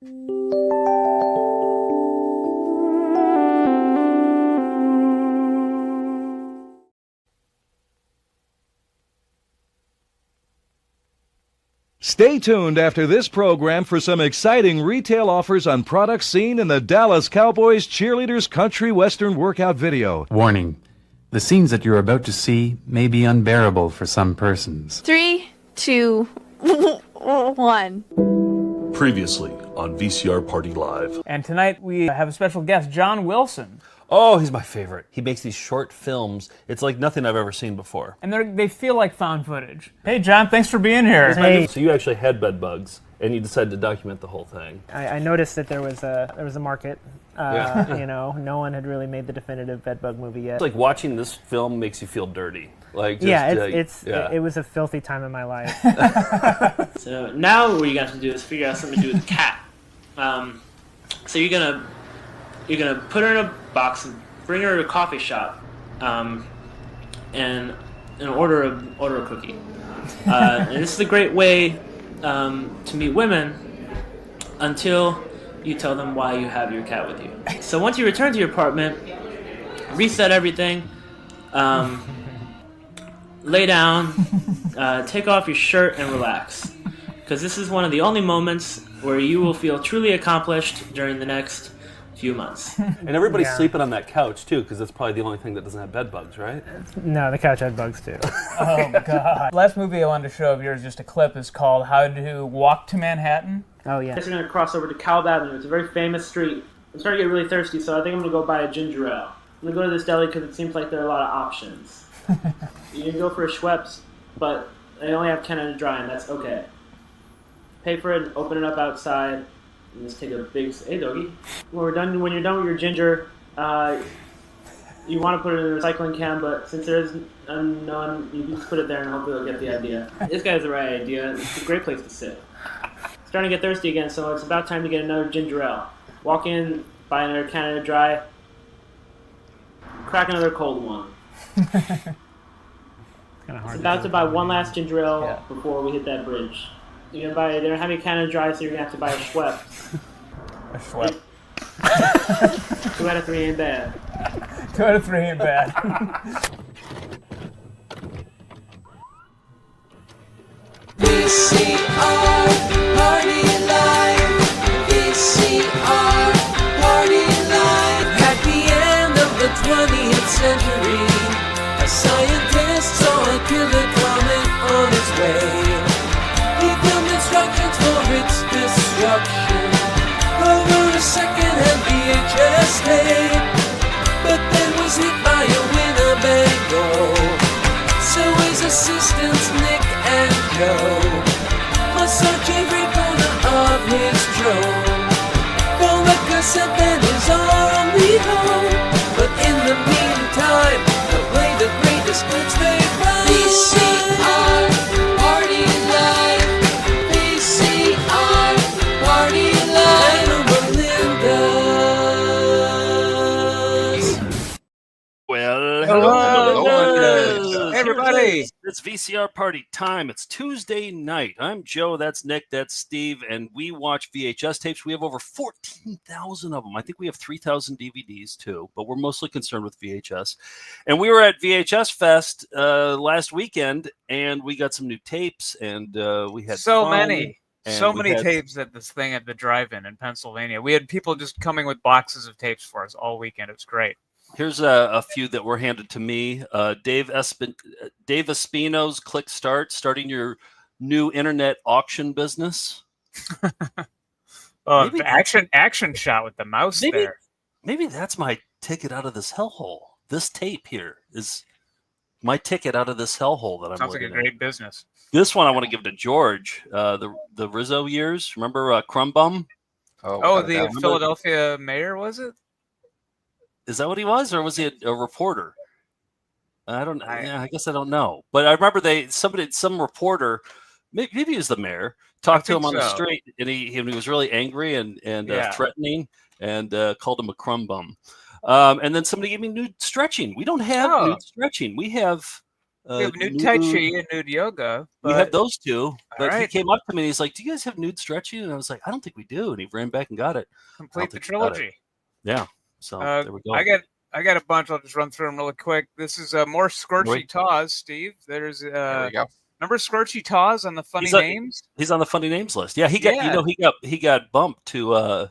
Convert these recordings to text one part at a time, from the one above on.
Stay tuned after this program for some exciting retail offers on products seen in the Dallas Cowboys cheerleaders country western workout video. Warning. The scenes that you're about to see may be unbearable for some persons. 3, 2, 1. Previously on VCR Party Live. And tonight we have a special guest, John Wilson. Oh, he's my favorite. He makes these short films. It's like nothing I've ever seen before. And they feel like found footage. Hey, John, thanks for being here. Hey. So you actually had bed bugs, and you decided to document the whole thing. I noticed that there was a market. You know, no one had really made the definitive bedbug movie yet. It's like watching this film makes you feel dirty. Like, just, it was a filthy time in my life. So now what you have to do is figure out something to do with the cat. So you're gonna put her in a box and bring her to a coffee shop, and order a cookie. And this is a great way to meet women until you tell them why you have your cat with you. So once you return to your apartment, reset everything, lay down, take off your shirt and relax. Because this is one of the only moments where you will feel truly accomplished during the next few months. And everybody's sleeping on that couch too, because that's probably the only thing that doesn't have bed bugs, right? No, the couch had bugs too. Oh, God. Last movie I wanted to show of yours, just a clip, is called How to Walk to Manhattan. Oh, yeah. We're going to cross over to Calb Avenue. It's a very famous street. I'm starting to get really thirsty, so I think I'm going to go buy a ginger ale. I'm going to go to this deli because it seems like there are a lot of options. You can go for a Schweppes, but they only have Canada Dry, and that's okay. Pay for it, open it up outside, and just take a big... Hey, doggy. When you're done with your ginger, you want to put it in a recycling can, but since there is none, you can just put it there and hopefully they'll get the idea. This guy has the right idea. It's a great place to sit. Starting to get thirsty again, so it's about time to get another ginger ale. Walk in, buy another Canada Dry, crack another cold one. It's about to buy one last ginger ale before we hit that bridge. They don't have any Canada Dry, so you're gonna have to buy a Schweppes. A Schweppes. 2 out of 3 ain't bad. 2 out of 3 ain't bad. VCR Party Live. VCR Party Live. At the end of the 20th century, a scientist saw a killer comet on its way. He filmed instructions for its destruction over a second-hand VHS tape, but then was hit by a Winnebago. So his assistants Nick and Joe must search every corner of his drone for a cassette that is only home. But in the meantime, they'll play the greatest hits they find. VCR Party Live. VCR Party Live. Melinda's. Well, hello. Hey, everybody. It's VCR Party time. It's Tuesday night. I'm Joe. That's Nick. That's Steve. And we watch VHS tapes. We have over 14,000 of them. I think we have 3,000 DVDs too, but we're mostly concerned with VHS. And we were at VHS Fest last weekend, and we got some new tapes, and we had so fun, many tapes at this thing at the drive-in in Pennsylvania. We had people just coming with boxes of tapes for us all weekend. It was great. Here's a few that were handed to me. Dave Espino's Click Start, starting your new internet auction business. Oh, action shot with the mouse there. Maybe that's my ticket out of this hellhole. This tape here is my ticket out of this hellhole that I'm Sounds like a living in. great business. This one I want to give to George. The Rizzo years. Remember Crumb Bum? Oh, the Philadelphia mayor, was it? Is that what he was, or was he a reporter? I guess I don't know. But I remember some reporter, maybe he was the mayor, talked to him on the street, and he was really angry and threatening, and called him a crumb bum. And then somebody gave me nude stretching. We don't have nude stretching. We have We have nude Tai Chi and nude yoga. We have those two. But he right. came up to me and he's like, "Do you guys have nude stretching?" And I was like, "I don't think we do." And he ran back and got it. Complete the trilogy. Yeah. So there we go. I got a bunch. I'll just run through them really quick. This is more Scorchy Taws, Steve. There's There we go. remember Scorchy Taws on the funny names? He's on the funny names list. Yeah, he got bumped to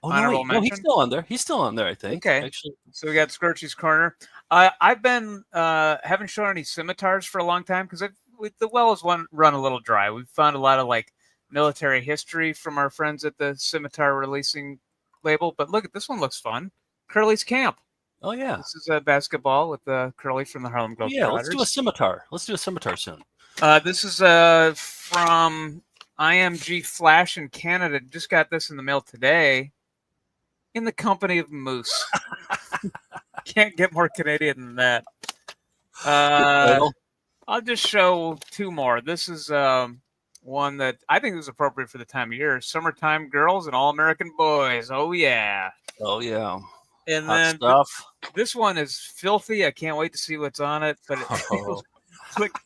Honorable mention? he's still on there. He's still on there, I think. Okay. Actually. So we got Scorchy's Corner. I've been haven't shown any scimitars for a long time because the well has run a little dry. We've found a lot of like military history from our friends at the Scimitar Releasing label. But look, this one looks fun. Curly's Camp. Oh yeah. This is a basketball with Curly from the Harlem Globetrotters. Yeah, let's do a scimitar. Let's do a scimitar soon. This is from IMG Flash in Canada. Just got this in the mail today. In the company of moose. Can't get more Canadian than that. I'll just show two more. This is one that I think is appropriate for the time of year. Summertime Girls and All American Boys. Oh yeah. Oh yeah. And hot then stuff. This one is filthy. I can't wait to see what's on it. But like,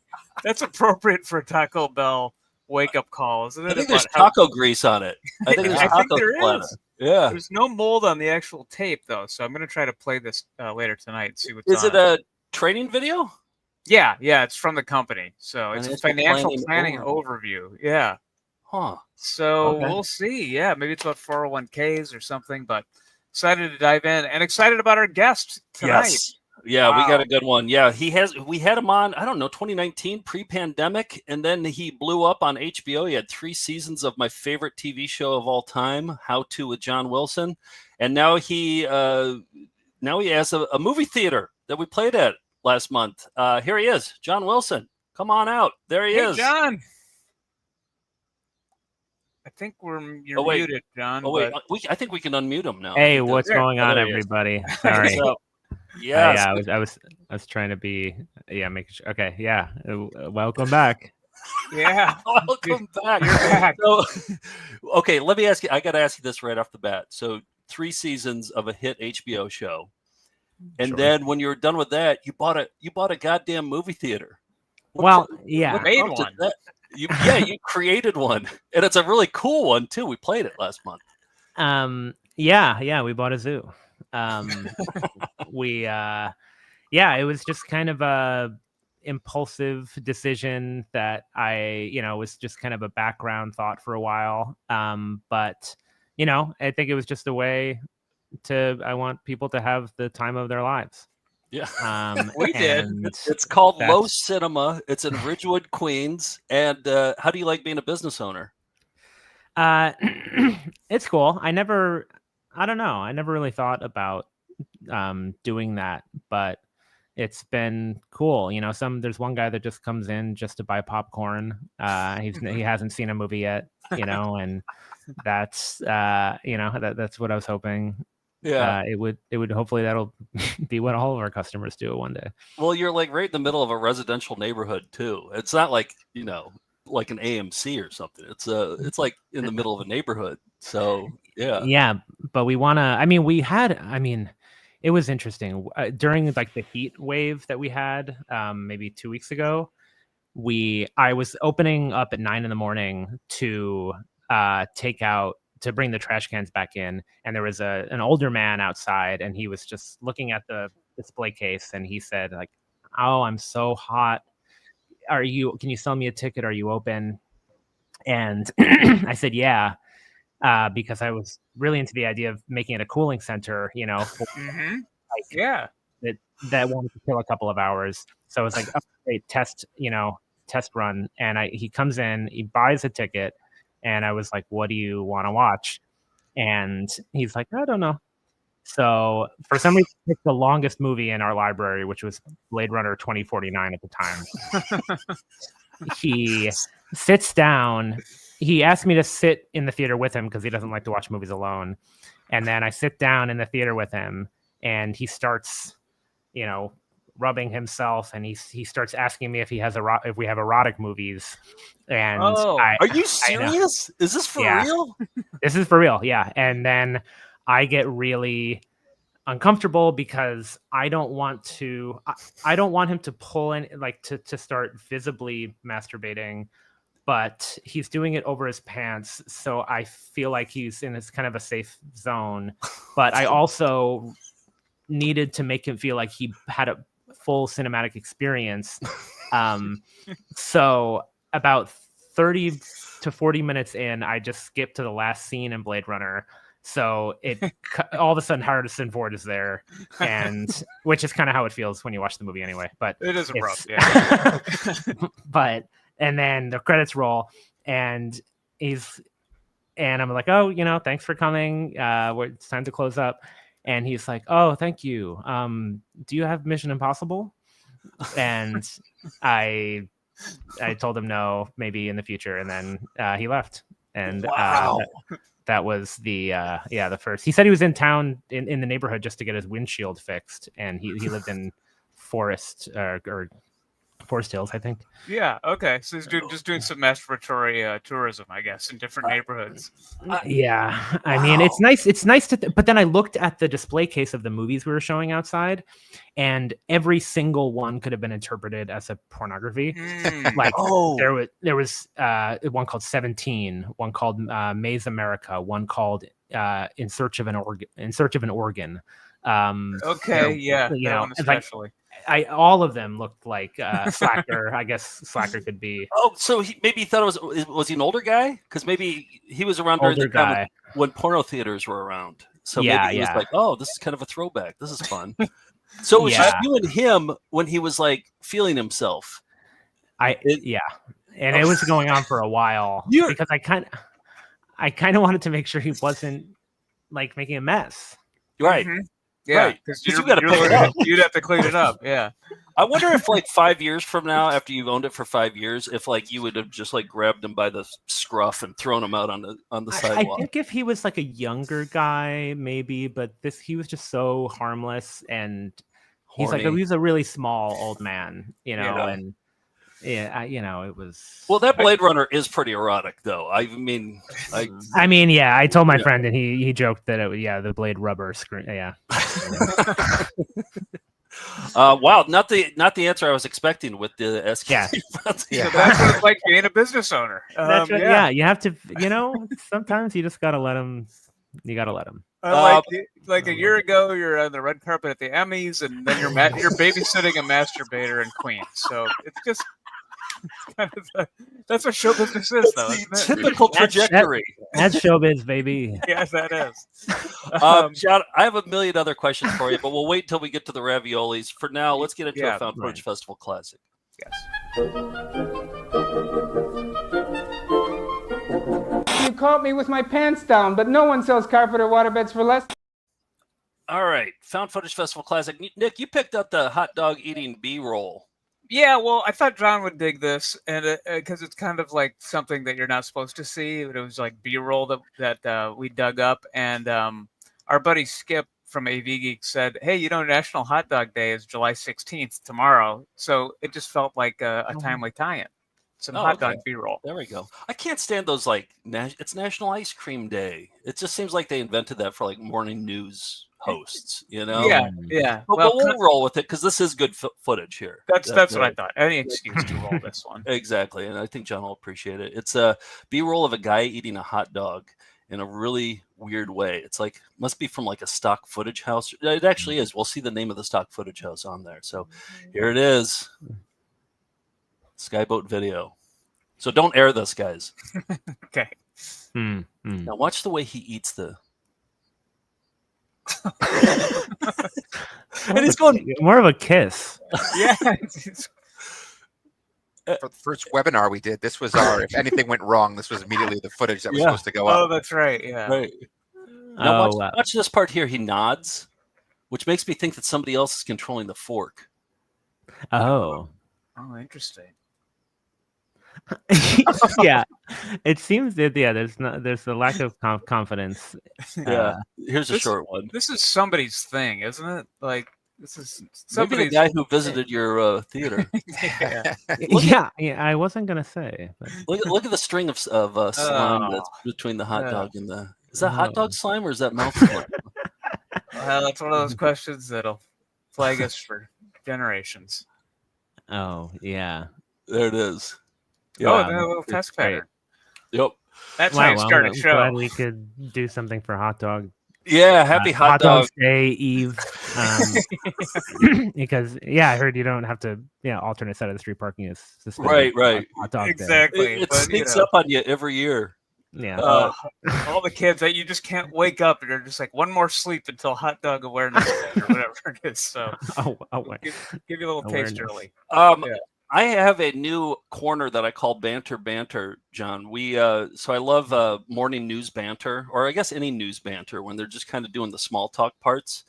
that's appropriate for a Taco Bell wake-up call, isn't it? I think there's taco grease on it. I think there's taco there is. Yeah. There's no mold on the actual tape, though, so I'm going to try to play this later tonight and see what's on it. Is it a training video? Yeah, it's from the company. So it's a financial planning overview. Yeah. Huh. So we'll see. Yeah, maybe it's about 401ks or something, but excited to dive in and excited about our guest tonight. Yes. Yeah, we got a good one. Yeah, we had him on, 2019, pre-pandemic, and then he blew up on HBO. He had 3 seasons of my favorite TV show of all time, How To with John Wilson. And now he has a movie theater that we played at last month. Here he is, John Wilson. Come on out. There he is. John. I think you're muted, John. Oh, wait. I think we can unmute him now. Hey, what's going on, everybody? Sorry. Yeah, I was trying to be making sure. Okay, yeah. Welcome back. Yeah, welcome back. You're back. So, okay, let me ask you. I got to ask you this right off the bat. So, 3 seasons of a hit HBO show, and then when you were done with that, you bought a goddamn movie theater. What made one. You created one, and it's a really cool one too. We played it last month. Yeah, we bought a zoo. It was just kind of a impulsive decision that was just kind of a background thought for a while. But I think it was just a way I want people to have the time of their lives. Yeah, we did. It's called Low Cinema. It's in Ridgewood, Queens. And how do you like being a business owner? It's cool. I never really thought about doing that, but it's been cool. There's one guy that just comes in just to buy popcorn. He hasn't seen a movie yet, and that's that's what I was hoping. Yeah, it would hopefully that'll be what all of our customers do one day. Well, you're like right in the middle of a residential neighborhood too. It's not like like an AMC or something. It's like in the middle of a neighborhood. So yeah, but we want to. It was interesting during like the heat wave that we had maybe 2 weeks ago. I was opening up at 9 a.m. to take out. To bring the trash cans back in, and there was an older man outside, and he was just looking at the display case, and he said, like, "Oh, I'm so hot. Can you sell me a ticket? Are you open?" And I said, "Yeah," because I was really into the idea of making it a cooling center, that wanted to kill a couple of hours. So it was like a test run, and he comes in, he buys a ticket. And I was like, what do you want to watch? And he's like, I don't know. So for some reason, he picked the longest movie in our library, which was Blade Runner 2049 at the time. He sits down. He asked me to sit in the theater with him because he doesn't like to watch movies alone. And then I sit down in the theater with him, and he starts, rubbing himself, and he starts asking me if we have erotic movies. And are you serious? Is this for real? This is for real, yeah. And then I get really uncomfortable because I don't want to. I don't want him to pull in, like to start visibly masturbating, but he's doing it over his pants, so I feel like he's in this kind of a safe zone. But I also needed to make him feel like he had a full cinematic experience. So about 30 to 40 minutes in, I just skipped to the last scene in Blade Runner. So it all of a sudden Harrison Ford is there, and which is kind of how it feels when you watch the movie anyway. But It is abrupt, yeah. but and then the credits roll, and I'm like, oh, thanks for coming. It's time to close up. And he's like, oh, thank you. Do you have Mission Impossible? And I told him no, maybe in the future, and then he left. And Wow. that was the first. He said he was in town in the neighborhood just to get his windshield fixed, and he lived in Forest or Forest Hills, I think. Yeah. Okay. So he's just doing some masturbatory tourism, I guess, in different neighborhoods. Yeah, I mean, it's nice. It's nice to. But then I looked at the display case of the movies we were showing outside, and every single one could have been interpreted as a pornography. Like there was one called 17, one called Maze America, one called In Search of an Organ. Okay. Yeah. That one especially. All of them looked like Slacker. I guess Slacker could be. Oh, so maybe he thought was he an older guy? Because maybe he was around during the time when porno theaters were around. So maybe he was like, oh, this is kind of a throwback. This is fun. So it was just you and him when he was like feeling himself. And it was going on for a while because I kind of wanted to make sure he wasn't like making a mess. Right. Mm-hmm. Yeah, because you got to pick it up. You'd have to clean it up. Yeah. I wonder if like 5 years from now, after you've owned it for 5 years, if like you would have just like grabbed him by the scruff and thrown him out on the sidewalk. I think if he was like a younger guy, maybe, but he was just so harmless, and he's like, he was a really small old man, and it was. Well, that Blade Runner is pretty erotic, though. I mean, I told my friend, and he joked that the Blade rubber screen, yeah. Wow, not the answer I was expecting with the SQ. Yeah, so that's what it's like being a business owner. That's right. Yeah, you have to. Sometimes you just gotta let them. You gotta let them. Like a year ago, you're on the red carpet at the Emmys, and then you're babysitting a masturbator in Queens. So it's just. That's what show business is, though. Typical trajectory. That's showbiz, baby. Yes, that is. John, I have a million other questions for you, but we'll wait until we get to the raviolis. For now, let's get into a Found Footage Festival classic. Yes. You caught me with my pants down, but no one sells carpet or waterbeds for less. All right, Found Footage Festival classic. Nick, you picked up the hot dog eating B-roll. Yeah, well, I thought John would dig this, and because it's kind of like something that you're not supposed to see. It was like B-roll that we dug up, and our buddy Skip from AV Geek said, "Hey, National Hot Dog Day is July 16th tomorrow," so it just felt like a timely tie-in. Some hot dog B-roll. There we go. I can't stand those it's National Ice Cream Day. It just seems like they invented that for like morning news hosts, Yeah. But we'll roll with it because this is good footage here. That's what I thought. Any excuse to roll this one. Exactly, and I think John will appreciate it. It's a B-roll of a guy eating a hot dog in a really weird way. It's like must be from like a stock footage house. It actually is. We'll see the name of the stock footage house on there. So here it is. Skyboat Video. So don't air this, guys. Okay. Now watch the way he eats the. And he's going more of a kiss. Yeah. For the first webinar we did, this was if anything went wrong, this was immediately the footage that was supposed to go up. Oh, that's right. Yeah. Right. Now watch this part here. He nods, which makes me think that somebody else is controlling the fork. Oh, interesting. Yeah, it seems that there's a lack of confidence. Yeah, here's a short one. This is somebody's thing, isn't it? Like this is maybe the guy who visited your theater. Yeah, I wasn't gonna say. But... Look at the string of slime that's between the hot dog and the. Is that hot dog slime or is that mouth slime? Well, it's one of those questions that'll plague us for generations. Oh, yeah. There it is. Oh, the little test pattern. Yep. That's how you start a show. Glad we could do something for Hot Dog. Yeah, happy Hot Dog Day Eve. Because I heard you don't have to. Alternate side of the street parking is suspended. Right. Hot Dog Exactly. It sneaks up on you every year. Yeah. All the kids that you just can't wake up and they're just like one more sleep until Hot Dog Awareness Day or whatever it is. So give you a little taste early. I have a new corner that I call banter, John. So I love morning news banter, or I guess any news banter when they're just kind of doing the small talk parts.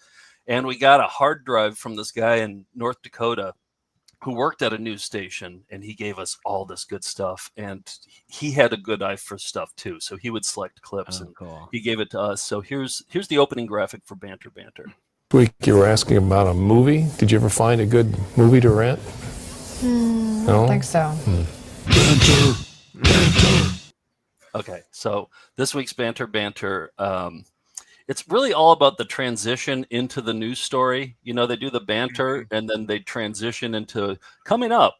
And we got a hard drive from this guy in North Dakota who worked at a news station, and he gave us all this good stuff. And he had a good eye for stuff too, so he would select clips and he gave it to us. So here's the opening graphic for banter. Week you were asking about a movie. Did you ever find a good movie to rent? I don't think so. Okay, so this week's banter. It's really all about the transition into the news story. They do the banter and then they transition into coming up.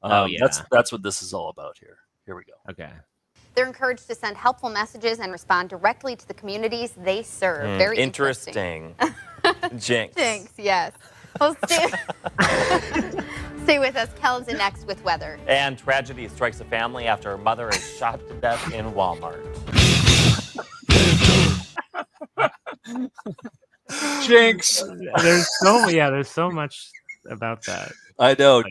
That's what this is all about here. Here we go. Okay. They're encouraged to send helpful messages and respond directly to the communities they serve. Very interesting. Jinx. Jinx, yes. Well, stay with us. Kel's in next with weather. And tragedy strikes a family after her mother is shot to death in Walmart. Jinx. There's so much about that. I know.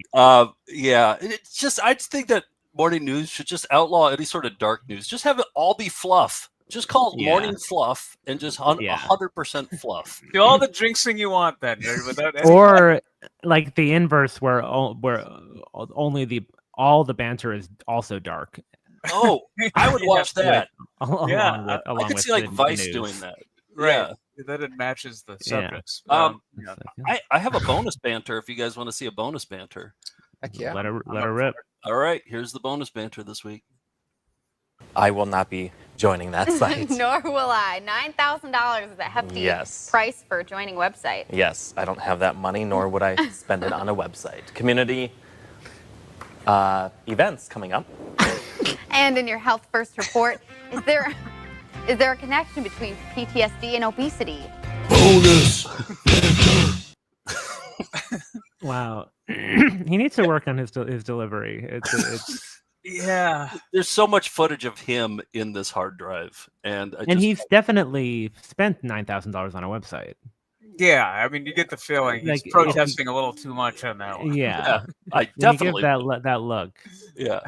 It's just I just think that morning news should just outlaw any sort of dark news. Just have it all be fluff. Just call it morning fluff and just 100% fluff. Do all the jinxing you want then, without any Or like the inverse, where only all the banter is also dark. Oh, I would watch that. I could see like Vice doing that. Right. Yeah. Then it matches the subjects. I have a bonus banter if you guys want to see a bonus banter. Heck yeah. Let her rip. All right, here's the bonus banter this week. I will not be joining that site. Nor will I. $9,000 is a hefty price for joining a website. Yes, I don't have that money, nor would I spend it on a website. Community events coming up. And in your Health First report, is there a connection between PTSD and obesity? Bonus. Wow. He needs to work on his delivery. It's There's so much footage of him in this hard drive, and he's definitely spent $9,000 on a website. Yeah, I mean, you get the feeling he's protesting a little too much on that one. Yeah, I definitely give that look. Yeah.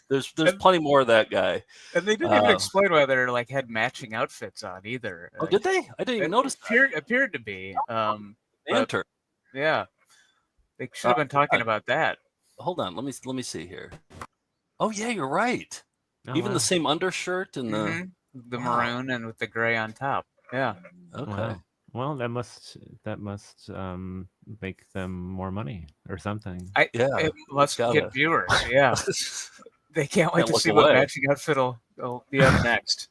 There's plenty more of that guy. And they didn't even explain whether had matching outfits on either. Oh, did they? I didn't even notice. Appeared to be. Banter. Yeah, they should have been talking about that. Hold on, let me see here. Oh yeah, you're right. Oh, Even wow. the same undershirt and the maroon and with the gray on top. Yeah. Okay. Wow. Well, that must make them more money or something. It must get viewers. Yeah. They can't wait to see what matching outfit will be up next.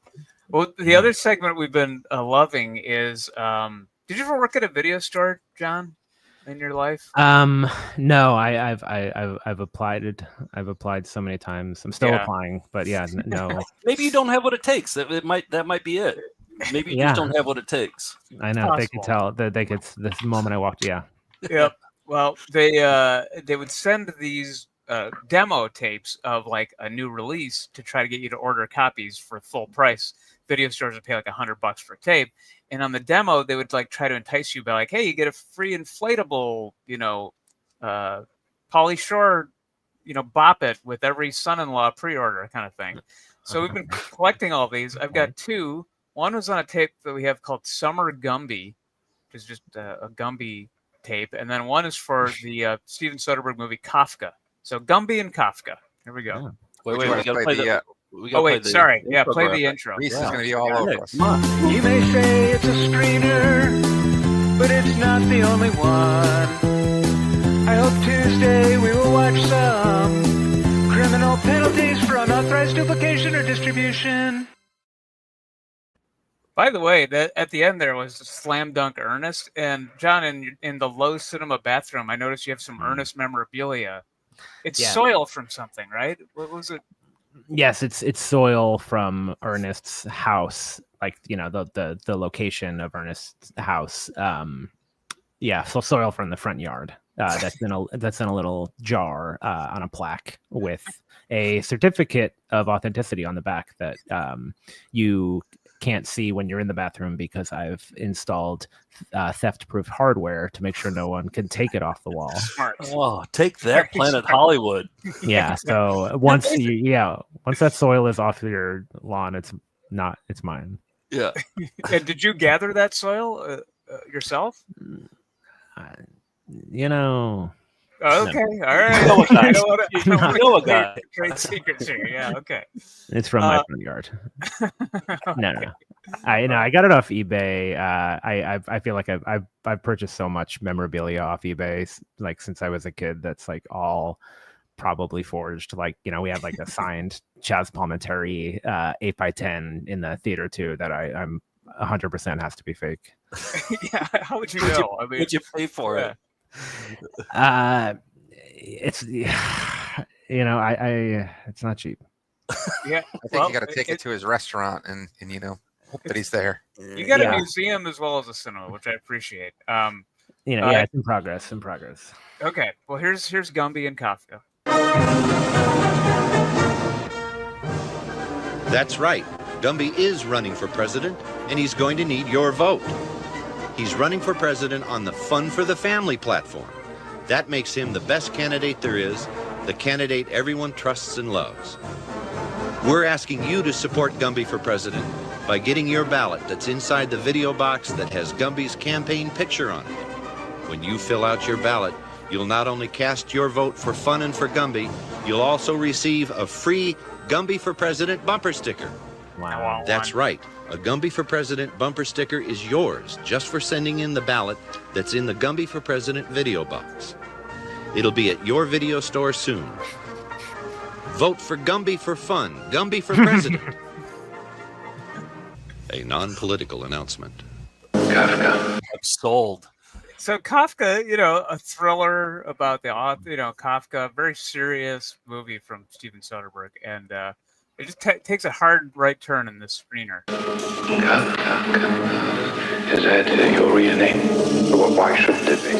Well, the other segment we've been loving is, did you ever work at a video store, John, in your life? No, I've applied. I've applied so many times. I'm still applying, but no. Maybe you don't have what it takes. That might be it. Maybe you just don't have what it takes. I know. They could tell that they could. This moment I walked. Yeah. Yep. Well, they would send these demo tapes of like a new release to try to get you to order copies for full price. Video stores would pay like $100 for a tape, and on the demo they would like try to entice you by like, hey, you get a free inflatable, Pauly Shore, bop it with every son-in-law pre-order kind of thing. So we've been collecting all these. I've got two. One was on a tape that we have called Summer Gumby, which is just a Gumby tape, and then one is for the Steven Soderbergh movie Kafka. So Gumby and Kafka. Here we go. Wait, we gotta play the. Sorry. Yeah, play the intro. Reese is going to be all over us. You may say it's a screener, but it's not the only one. I hope Tuesday we will watch some criminal penalties for unauthorized duplication or distribution. By the way, that at the end there was a slam dunk Ernest, and John, in the low cinema bathroom, I noticed you have some Ernest memorabilia. It's soil from something, right? What was it? Yes, it's soil from Ernest's house, like the location of Ernest's house. So soil from the front yard. That's in a little jar on a plaque with a certificate of authenticity on the back that you can't see when you're in the bathroom because I've installed theft-proof hardware to make sure no one can take it off the wall. Smart. Oh, take that, Planet Hollywood. Yeah. So once that soil is off your lawn, it's mine. Yeah. And did you gather that soil yourself? Okay. All right. You know a guy. Trade secrets here. Yeah. Okay. It's from my front yard. No. I got it off eBay. I feel like I've purchased so much memorabilia off eBay like since I was a kid. That's like all probably forged. Like we have like a signed Chaz Palminteri 8x10 in the theater too. That I'm 100% has to be fake. Yeah. How would you know? Would you pay for it? It's it's not cheap. Yeah, I think you got to take it to his restaurant and hope that he's there. You got a museum as well as a cinema, which I appreciate. It's in progress. Okay, well here's Gumby and Kafka. That's right. Gumby is running for president, and he's going to need your vote. He's running for president on the Fun for the Family platform. That makes him the best candidate there is, the candidate everyone trusts and loves. We're asking you to support Gumby for president by getting your ballot that's inside the video box that has Gumby's campaign picture on it. When you fill out your ballot, you'll not only cast your vote for Fun and for Gumby, you'll also receive a free Gumby for President bumper sticker. Wow. That's right. A Gumby for President bumper sticker is yours just for sending in the ballot that's in the Gumby for President video box. It'll be at your video store soon. Vote for Gumby for Fun, Gumby for President. A non-political announcement. Kafka. I'm sold. So Kafka, a thriller about the author, Kafka, very serious movie from Steven Soderbergh, and it just takes a hard right turn in this screener. Is that your real name? Why shouldn't it be?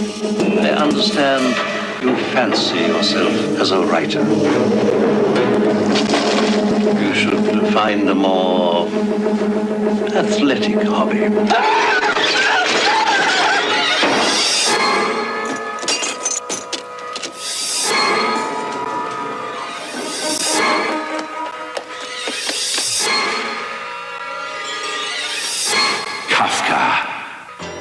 I understand you fancy yourself as a writer. You should find a more athletic hobby.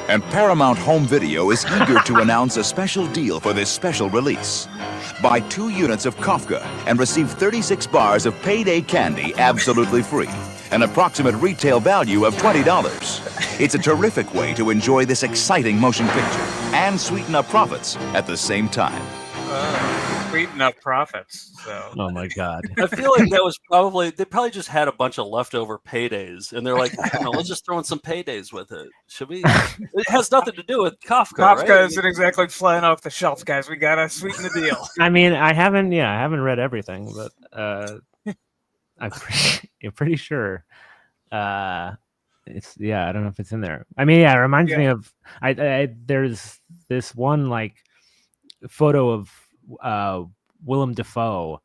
And Paramount Home Video is eager to announce a special deal for this special release. Buy 2 units of Kafka and receive 36 bars of payday candy absolutely free, an approximate retail value of $20. It's a terrific way to enjoy this exciting motion picture and sweeten up profits at the same time. Sweeten up profits. So. Oh my God! I feel like they probably just had a bunch of leftover paydays, and they're like, let's just throw in some paydays with it. Should we? It has nothing to do with Kafka. Kafka right? isn't exactly flying off the shelf, guys. We gotta sweeten the deal. I mean, I haven't read everything, but I'm pretty sure. I don't know if it's in there. I mean, it reminds me of there's this one like photo of Willem Dafoe,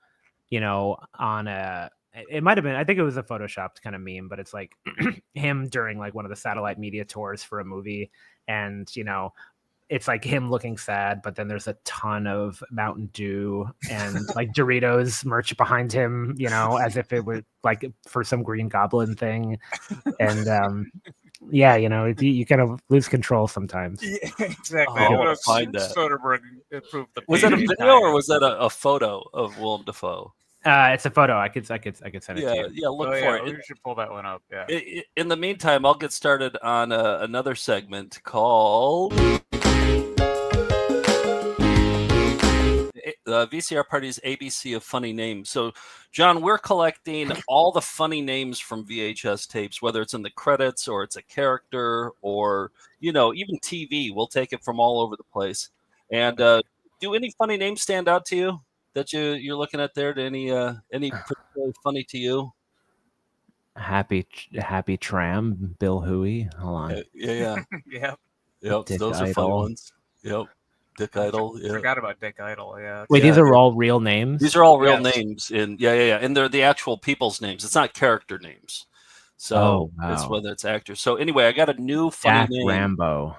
on it might have been, I think it was a photoshopped kind of meme, but it's like him during like one of the satellite media tours for a movie, and it's like him looking sad, but then there's a ton of Mountain Dew and like Doritos merch behind him, as if it were like for some Green Goblin thing. And you kind of lose control sometimes. Yeah, exactly. I want to find that. Soderbergh improved the. Was that a video or was that a photo of Willem Dafoe? It's a photo. I could send it to you. Yeah, look for it. We should pull that one up. Yeah. In the meantime, I'll get started on another segment called VCR Party's ABC of funny names. So, John, we're collecting all the funny names from VHS tapes, whether it's in the credits or it's a character or, even TV. We'll take it from all over the place. And do any funny names stand out to you that you're looking at there? Any particularly funny to you? Happy Tram, Bill Huey. Hold on. Yeah. Yep. Dick Those are funny Idol. ones. Yep. Dick Idol. Yeah. Forgot about Dick Idol. Yeah. Wait, these are all real names? These are all real names. And and they're the actual people's names. It's not character names. So it's whether it's actors. So anyway, I got a new funny Jack name. Rambo.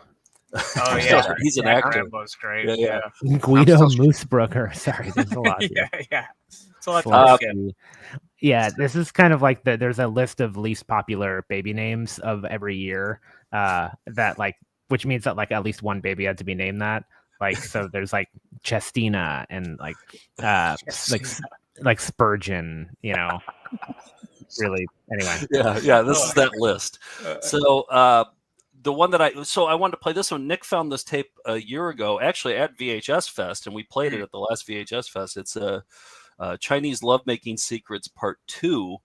Oh yeah, He's an Jack actor. Rambo's great. Yeah. Guido Moosebrucker. Sorry, there's a lot. Yeah. It's a lot to Fluffy. Yeah, this is kind of like there's a list of least popular baby names of every year. Which means that at least one baby had to be named that. So there's Chestina and like Spurgeon, really. Anyway. Yeah. This is that list. So the one that I wanted to play this one. Nick found this tape a year ago, actually at VHS Fest, and we played it at the last VHS Fest. It's Chinese Lovemaking Secrets Part 2,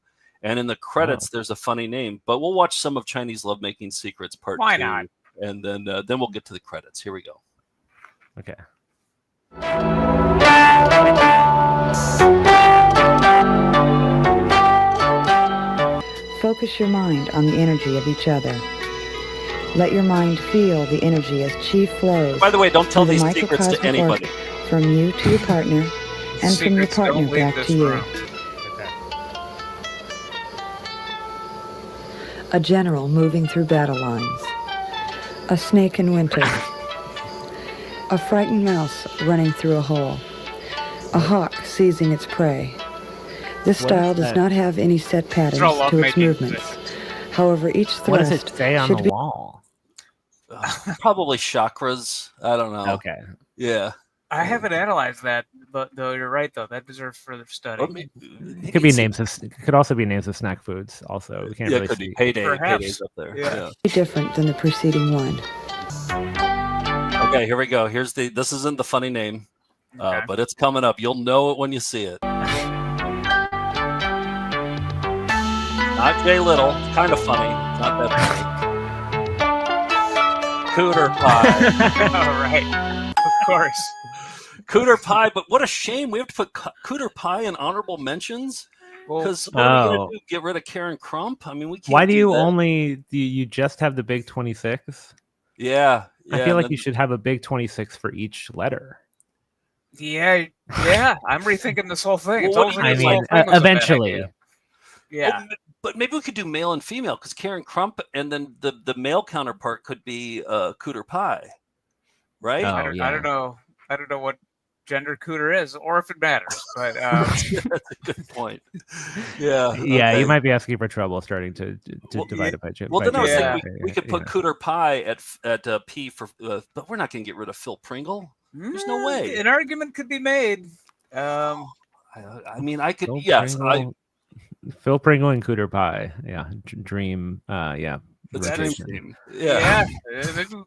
and in the credits there's a funny name. But we'll watch some of Chinese Lovemaking Secrets Part 2. Why not? And then we'll get to the credits. Here we go. Okay. Focus your mind on the energy of each other. Let your mind feel the energy as chi flows. By the way, don't tell through the these secrets to microcosmic anybody. orb from you to your partner, and from your Secrets don't partner leave back this to you. room. A general moving through battle lines. A snake in winter. A frightened mouse running through a hole. A hawk seizing its prey. This What style is does that? not have any set patterns all to its lovemaking movements. However, each What does thrust it say on should the be wall? Probably chakras. I don't know. Okay. Yeah. I haven't analyzed that, but though you're right though, that deserves further study. It could be names of. It could also be names of snack foods. Also, we can't Yeah, really it could see. be payday. Perhaps. Payday's up there. Yeah. different than the preceding one. Okay, here we go. This isn't the funny name, but it's coming up. You'll know it when you see it. Not Jay Little. Kind of funny. Not that funny. Cooter Pie. All right. Of course. Cooter Pie, but what a shame. We have to put Cooter Pie in honorable mentions. Because what are we going to do? Get rid of Karen Crump? I mean, we can't. Why do you that. only do you just have the big 26? Yeah. I feel like you should have a big 26 for each letter. Yeah. I'm rethinking this whole thing. It's Well, almost what like do you this mean? whole thing was a bad Eventually. idea. Yeah. But maybe we could do male and female because Karen Crump and then the male counterpart could be Cooter Pie, right? Oh, I don't know. I don't know what gender cooter is or if it matters. But That's a good point. Yeah. Yeah, okay. you might be asking for trouble starting to divide it by gender. Well, then I was thinking we could put Cooter Pie at P for, but we're not going to get rid of Phil Pringle. There's no way. An argument could be made. I mean, I could. Phil Yes, Pringle, Phil Pringle and Cooter Pie. Yeah, dream. Yeah, It's a rotation. dream. Yeah.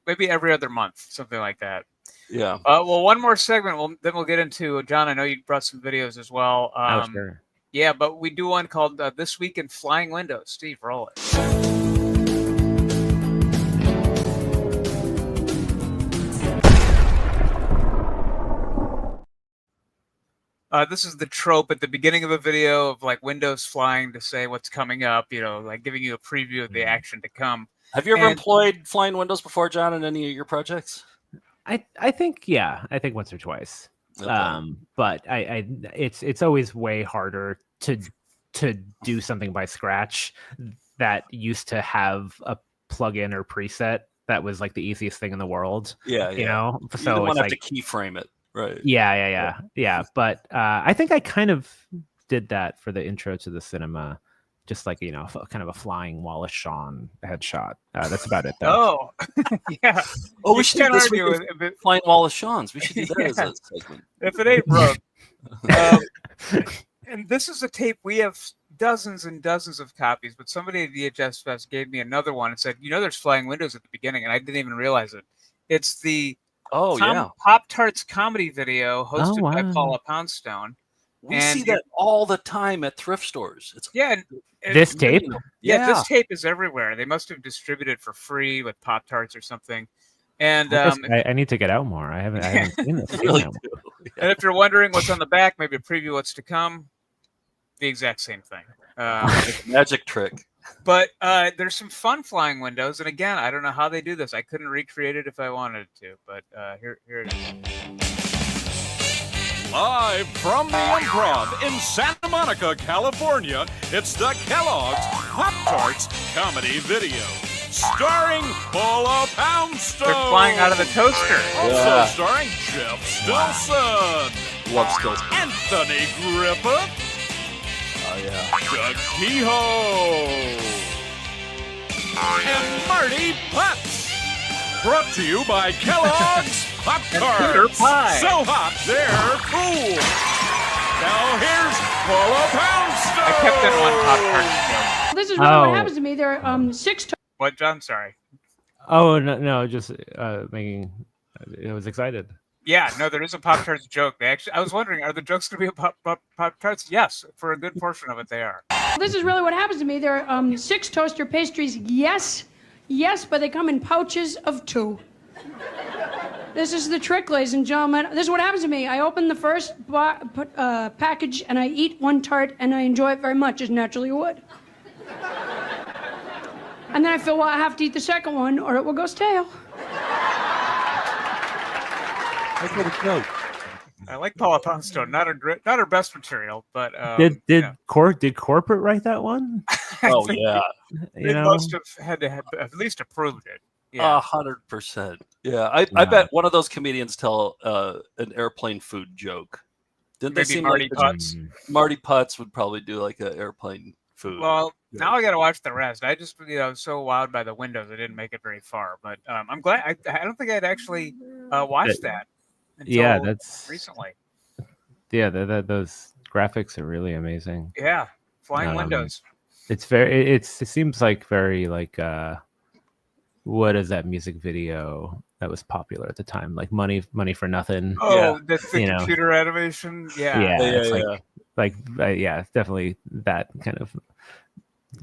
Maybe every other month, something like that. Yeah. Well, one more segment. Then we'll get into John. I know you brought some videos as well. Sure. Yeah, but we do one called "This Week in Flying Windows." Steve, roll it. This is the trope at the beginning of a video of like windows flying to say what's coming up. Like giving you a preview of the action to come. Have you ever employed flying windows before, John, in any of your projects? I think once or twice. Okay. But it's always way harder to do something by scratch that used to have a plugin or preset that was like the easiest thing in the world. Yeah, you know. You So don't want it's to have like to keyframe it, right? Yeah. But I think I kind of did that for the intro to the cinema. Just like, kind of a flying Wallace Shawn headshot. That's about it, though. Oh, yeah. Oh, we You should do can't this argue with with it. flying Wallace Shawns. We should do that as Yeah. a segment. If it ain't broke. And this is a tape. We have dozens and dozens of copies, but somebody at VHS Fest gave me another one and said, there's flying windows at the beginning, and I didn't even realize it. It's the Pop-Tarts comedy video hosted by wow. Paula Poundstone. We see that all the time at thrift stores. It's This tape? Yeah, this tape is everywhere. They must have distributed for free with Pop-Tarts or something. And I need to get out more. I haven't seen this. Really yet. do. And if you're wondering what's on the back, maybe a preview what's to come, the exact same thing. Magic trick. But there's some fun flying windows, and again, I don't know how they do this. I couldn't recreate it if I wanted to, but here it is. Live from the Improv in Santa Monica, California, it's the Kellogg's Pop-Tarts comedy video, starring Paula Poundstone. They're flying out of the toaster. Also starring Jeff Stilson. Love Stilson. Anthony Griffith. Oh, yeah. Doug Kehoe. And Marty Putz. Brought to you by Kellogg's Pop-Tarts. Pie. So hot, they're cool. Now here's Paula Poundstone. I kept in one Pop-Tart joke. This is really what happens to me. There are 6 What, John? Sorry. Oh no, just making. I was excited. Yeah, no, there is a Pop-Tarts joke. They actually, I was wondering, are the jokes going to be Pop-Tarts? Yes, for a good portion of it, they are. This is really what happens to me. There are 6 toaster pastries. Yes, but they come in pouches of 2. This is the trick, ladies and gentlemen. This is what happens to me. I open the first package and I eat 1 tart and I enjoy it very much, as naturally you would. And then I feel, well, I have to eat the second one or it will go stale. That's what it's like. I like Paula Poundstone. Not her best material, but Did corporate write that one? Oh yeah, they must have had to have at least approved it. 100%. Yeah, I bet one of those comedians tell an airplane food joke. Didn't they Maybe seem Marty like Putz. Marty Putz would probably do like an airplane food. Well, now I got to watch the rest. I just was so wowed by the windows, I didn't make it very far. But I'm glad. I don't think I'd actually watched that. Until that's recently. Yeah, those graphics are really amazing. Yeah, flying windows. It's very. It seems like very like. What is that music video that was popular at the time? Like Money for Nothing. Oh, the computer animation. Yeah. It's definitely that kind of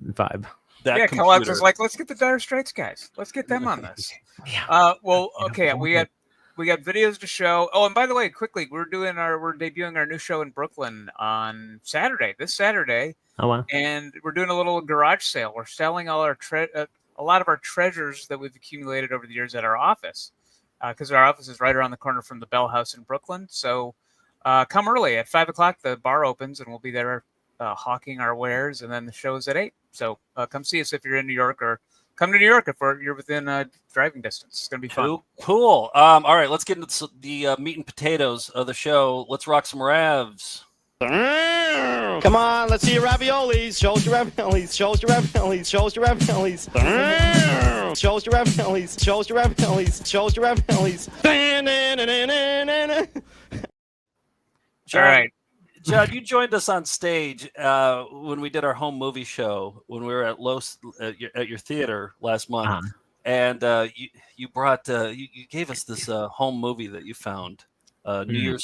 vibe. Kellogg's was like, let's get the Dire Straits guys. Let's get them on this. Well, okay, we got videos to show. Oh, and by the way, quickly, we're debuting our new show in Brooklyn on Saturday. This Saturday. Oh wow! And we're doing a little garage sale. We're selling all our a lot of our treasures that we've accumulated over the years at our office, because our office is right around the corner from the Bell House in Brooklyn. So come early at 5:00. The bar opens, and we'll be there hawking our wares, and then the show is at 8. So come see us if you're in New York, or come to New York if you're within driving distance. It's gonna be fun. Cool. All right, let's get into the meat and potatoes of the show. Let's rock some ravs. Come on, let's see your raviolis. Show us your raviolis. Show us your raviolis. Show us your raviolis. Show us your raviolis. Show us your raviolis. Show us your raviolis. John, all right. John, you joined us on stage when we did our home movie show when we were at at your theater last month, and you brought you gave us this home movie that you found, New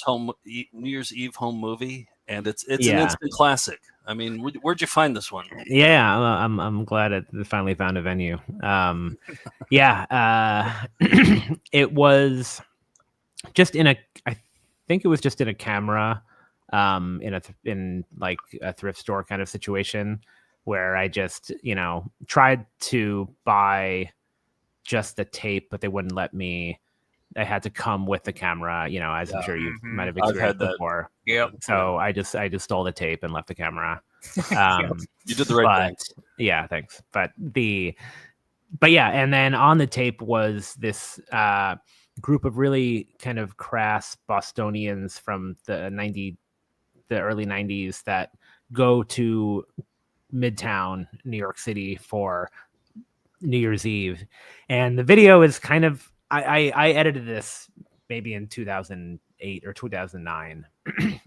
Year's Eve home movie, and it's an instant classic. I mean, where'd you find this one? Yeah, I'm glad it finally found a venue. It was just in I think it was just in a camera. In like a thrift store kind of situation where I just, tried to buy just the tape, but they wouldn't let me. I had to come with the camera, as I'm sure you might have experienced before. Yep. So I just stole the tape and left the camera. You did the right thing. Yeah, thanks. And then on the tape was this group of really kind of crass Bostonians from the early 90s that go to Midtown New York City for New Year's Eve. And the video is kind of, I edited this maybe in 2008 or 2009.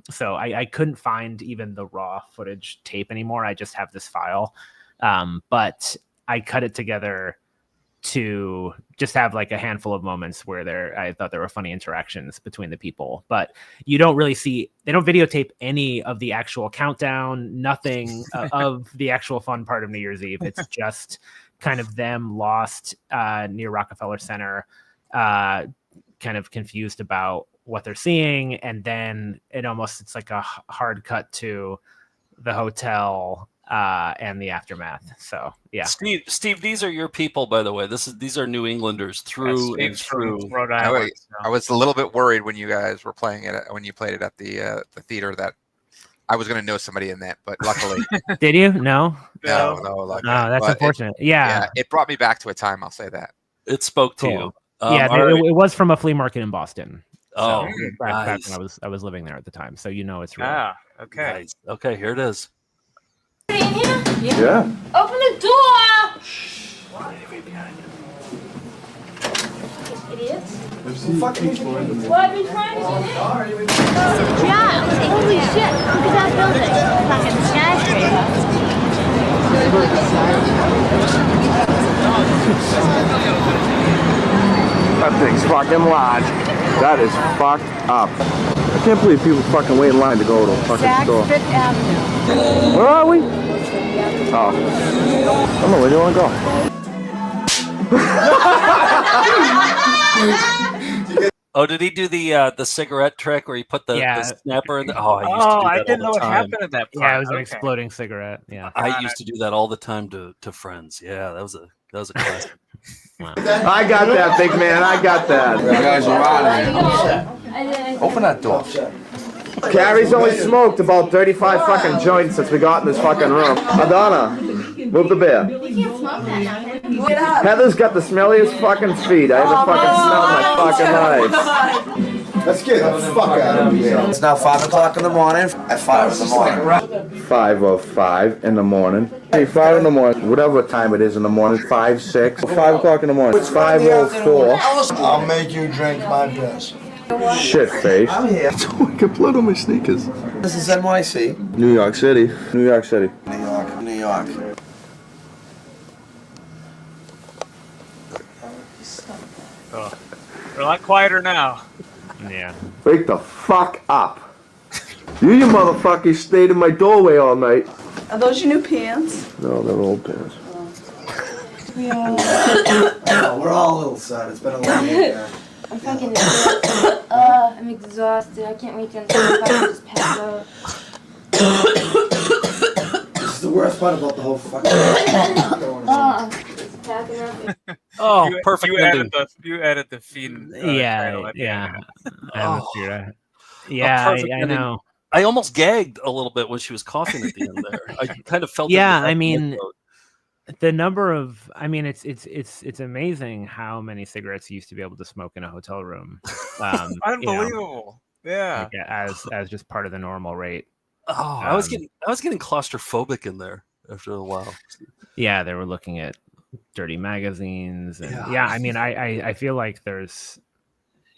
So I couldn't find even the raw footage tape anymore. I just have this file. But I cut it together to just have like a handful of moments where I thought there were funny interactions between the people, but you don't really see, they don't videotape any of the actual countdown, nothing of the actual fun part of New Year's Eve. It's just kind of them lost near Rockefeller Center, kind of confused about what they're seeing. And then it's like a hard cut to the hotel and the aftermath. So yeah, Steve, these are your people, by the way. These are New Englanders through and through. Rhode Island. I was a little bit worried when you guys were playing it, when you played it at the theater, that I was going to know somebody in that, but luckily. Did you? No. No. Luckily. Oh, that's unfortunate. It brought me back to a time. I'll say that. It spoke to you. It was from a flea market in Boston. Oh, so back nice. when I was living there at the time, so it's real. Ah, okay. Nice. Okay, here it is. Yeah. Open the door! Idiots. What have you trying to do? Yeah, holy shit, look at that building. Fucking skyscraper. That thing's fucking large. That is fucked up. I can't believe people fucking wait in line to go to a fucking store. Fifth Avenue. Where are we? Oh. I don't know, where do you want to go? Oh, did he do the cigarette trick where he put the snapper in the... Oh, I didn't know what happened at that point. Yeah, it was an exploding cigarette. Yeah, I used to do that all the time to friends. Yeah, that was a classic. I got that, big man. I got that. You guys are out of here. Open that door. Carrie's only smoked about 35 fucking joints since we got in this fucking room. Madonna, move the beer. You can't smoke that. Heather's got the smelliest fucking feet I ever fucking smelled in my fucking life. Let's get the fuck out of here. It's now 5 o'clock in the morning. At 5 in the morning. 5:05 in the morning. Hey, 5 in the morning. Whatever time it is in the morning. 5, 6. 5 o'clock in the morning. It's 5:04. I'll make you drink my piss. Shit face. I'm here. I got blood on my sneakers. This is NYC. New York City. New York City. New York. Oh, they're a lot quieter now. Yeah. Wake the fuck up. You motherfuckers stayed in my doorway all night. Are those your new pants? No, they're old pants. Oh, we're all a little sad. It's been a long day. I'm fucking I'm exhausted. I can't wait to just pass out. This is the worst part about the whole fucking Just packing up. Oh, perfect ending. You added the fiend. Yeah. Oh. Yeah, A perfect I ending. know. I almost gagged a little bit when she was coughing at the end there. I kind of felt. Yeah, I mean, the number of, it's amazing how many cigarettes you used to be able to smoke in a hotel room. Unbelievable. Yeah. Like, as just part of the normal rate. Oh, I was getting claustrophobic in there after a while. Yeah, they were looking at dirty magazines, and I feel like there's,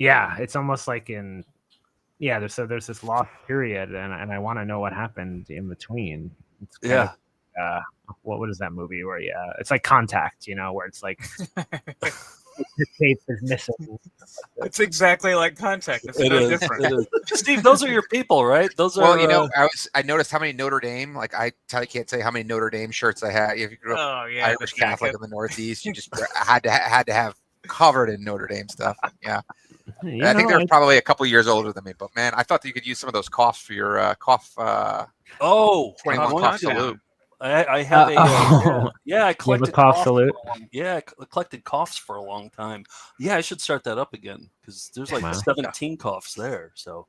it's almost like there's this lost period, and I want to know what happened in between. It's kind of, what is that movie where it's like Contact, where it's like the tape is missing. It's exactly like Contact. It's no different. Steve, those are your people, right? Those are. Well, I noticed how many Notre Dame. Like I can't say how many Notre Dame shirts I had. If you grew up Irish Catholic in the Northeast, you just had to have covered in Notre Dame stuff. Yeah. I think they're probably a couple years older than me, but man, I thought that you could use some of those coughs for your cough. 21 cough salute. I have I collected cough salute. I collected coughs for a long time. Yeah, I should start that up again because there's like 17 coughs there. So,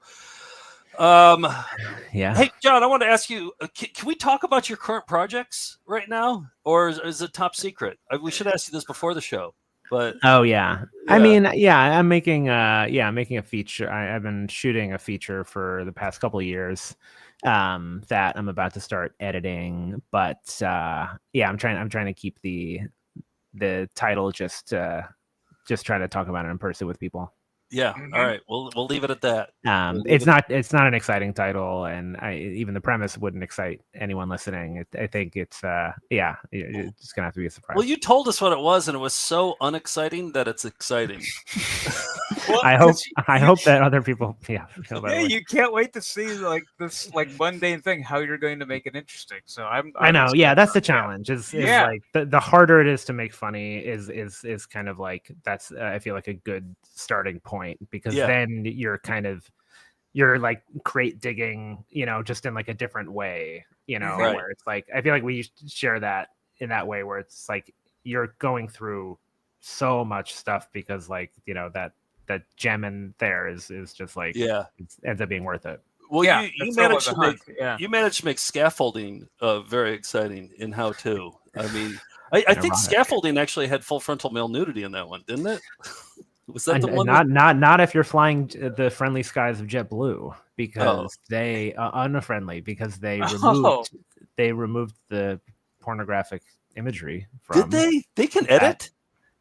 Hey, John, I want to ask you: can we talk about your current projects right now, or is it top secret? We should ask you this before the show. But I mean, I'm making a feature. I've been shooting a feature for the past couple of years that I'm about to start editing, but I'm trying to keep the title just try to talk about it in person with people. Yeah. All right. We'll leave it at that. It's not an exciting title, and even the premise wouldn't excite anyone listening. I think it's it's gonna have to be a surprise. Well, you told us what it was, and it was so unexciting that it's exciting. Well, I hope that other people feel that Yeah, way. you can't wait to see like this mundane thing how you're going to make it interesting. So I know, yeah, that's the challenge. Is like the harder it is to make funny is kind of like that's I feel like a good starting point, because then you're like crate digging, just in like a different way, Right. where it's like I feel like we share that in that way where it's like you're going through so much stuff because like that gem in there is just like it ends up being worth it. Well, Yeah, you that's managed all to about the make hunt, you managed to make scaffolding very exciting in How To. I mean, I think Ironic. scaffolding actually had full frontal male nudity in that one, didn't it? Was that the one? Not if you're flying the friendly skies of JetBlue, because they unfriendly because they removed the pornographic imagery from. Did they? They can edit.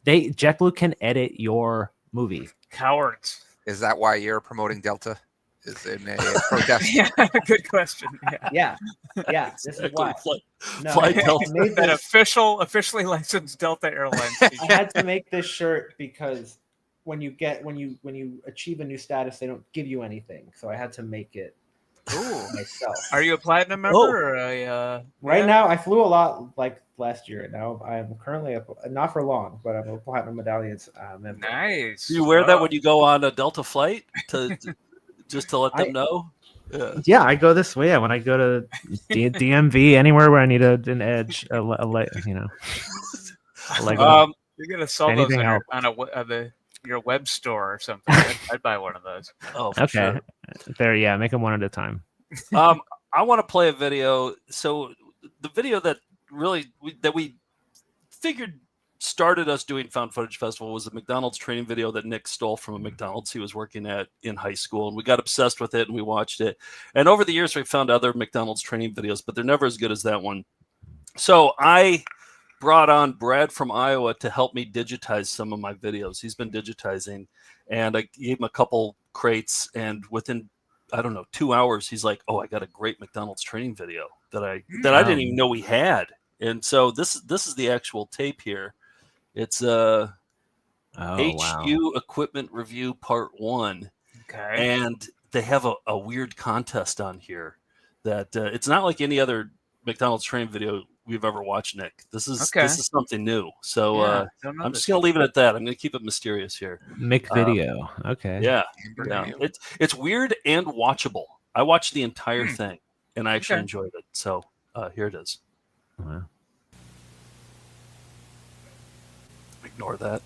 JetBlue can edit your movie. Cowards. Is that why you're promoting Delta? Is in a protest? Yeah, good question. Yeah. This is why. Fly Delta. That officially licensed Delta Airlines. I had to make this shirt because when you achieve a new status, they don't give you anything. So I had to make it myself. Are you a platinum member or a? Right now, I flew a lot like last year. Now I'm currently not for long, but I'm a platinum medallions member. Nice. Do you wear that when you go on a Delta flight just to let them know? Yeah, I go this way. Yeah, when I go to DMV, anywhere where I need an edge, a leg. You're gonna sell Anything those else. Your web store or something. I'd buy one of those. Oh, for okay. sure. There, yeah, make them one at a time. I want to play a video. So the video that we figured started us doing Found Footage Festival was a McDonald's training video that Nick stole from a McDonald's he was working at in high school, and we got obsessed with it and we watched it. And over the years, we found other McDonald's training videos, but they're never as good as that one. So I brought on Brad from Iowa to help me digitize some of my videos. He's been digitizing, and I gave him a couple crates, and within 2 hours, he's like, "Oh, I got a great McDonald's training video that I didn't even know we had." And so this is the actual tape here. It's HU Equipment Review Part 1. Okay. And they have a weird contest on here that it's not like any other McDonald's training video we've ever watched, Nick. This is something new. So I'm just going to leave it at that. I'm going to keep it mysterious here. Video. Okay. Yeah. It's weird and watchable. I watched the entire thing, and I actually enjoyed it. So here it is. Wow. Ignore that.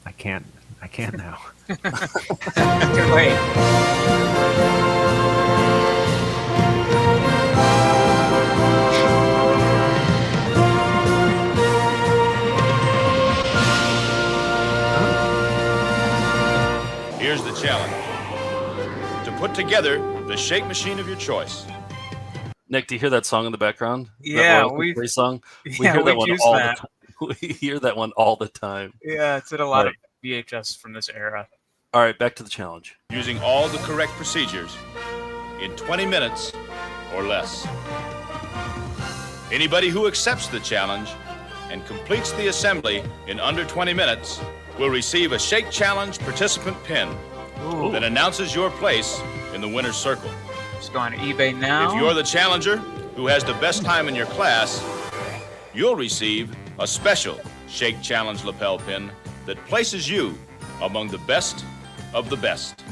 I can't now. Too late. Here's the challenge. To put together the shake machine of your choice. Nick, do you hear that song in the background? Yeah, we song. We hear that one all the that. time. We hear that one all the time. Yeah, it's in a lot of VHS from this era. All right, back to the challenge. Using all the correct procedures in 20 minutes or less. Anybody who accepts the challenge and completes the assembly in under 20 minutes will receive a Shake Challenge participant pin that announces your place in the winner's circle. Just go on eBay now. If you're the challenger who has the best time in your class, you'll receive a special Shake Challenge lapel pin that places you among the best of the best.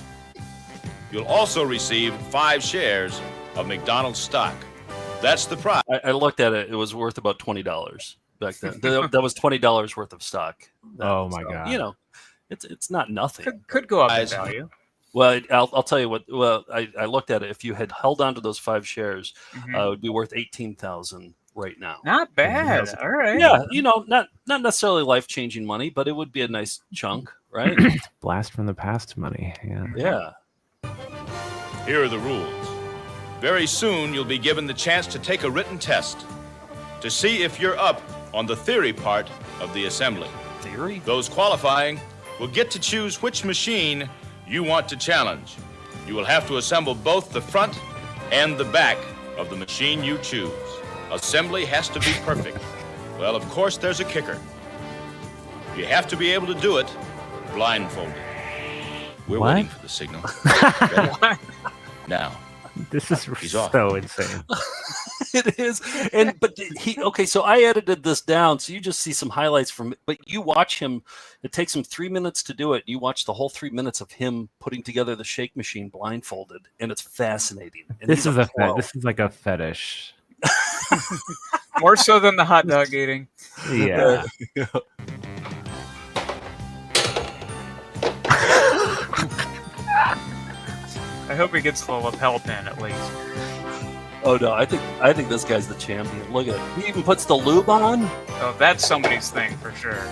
You'll also receive 5 shares of McDonald's stock. That's the prize. I looked at it. It was worth about $20 back then. That was $20 worth of stock. Oh my God. You know, it's not nothing. Could go up in value. Well, I'll tell you what. Well, I looked at it. If you had held on to those 5 shares, it would be worth $18,000 right now. Not bad. All right. Yeah, you know, not necessarily life-changing money, but it would be a nice chunk, right? Blast from the past money. Yeah. Yeah. Here are the rules. Very soon, you'll be given the chance to take a written test to see if you're up on the theory part of the assembly. Theory? Those qualifying will get to choose which machine you want to challenge. You will have to assemble both the front and the back of the machine you choose. Assembly has to be perfect. Well, of course, there's a kicker. You have to be able to do it blindfolded. We're What? waiting for the signal. Ready? Now. This is He's off. so insane. It is. Okay, so I edited this down, so you just see some highlights from it. But you watch him, it takes him 3 minutes to do it. You watch the whole 3 minutes of him putting together the shake machine blindfolded, and it's fascinating. And This is pro. this is like a fetish. More so than the hot dog eating. Yeah. I hope he gets the lapel pin at least. Oh no, I think this guy's the champion. Look at it. He even puts the lube on. Oh, that's somebody's thing for sure.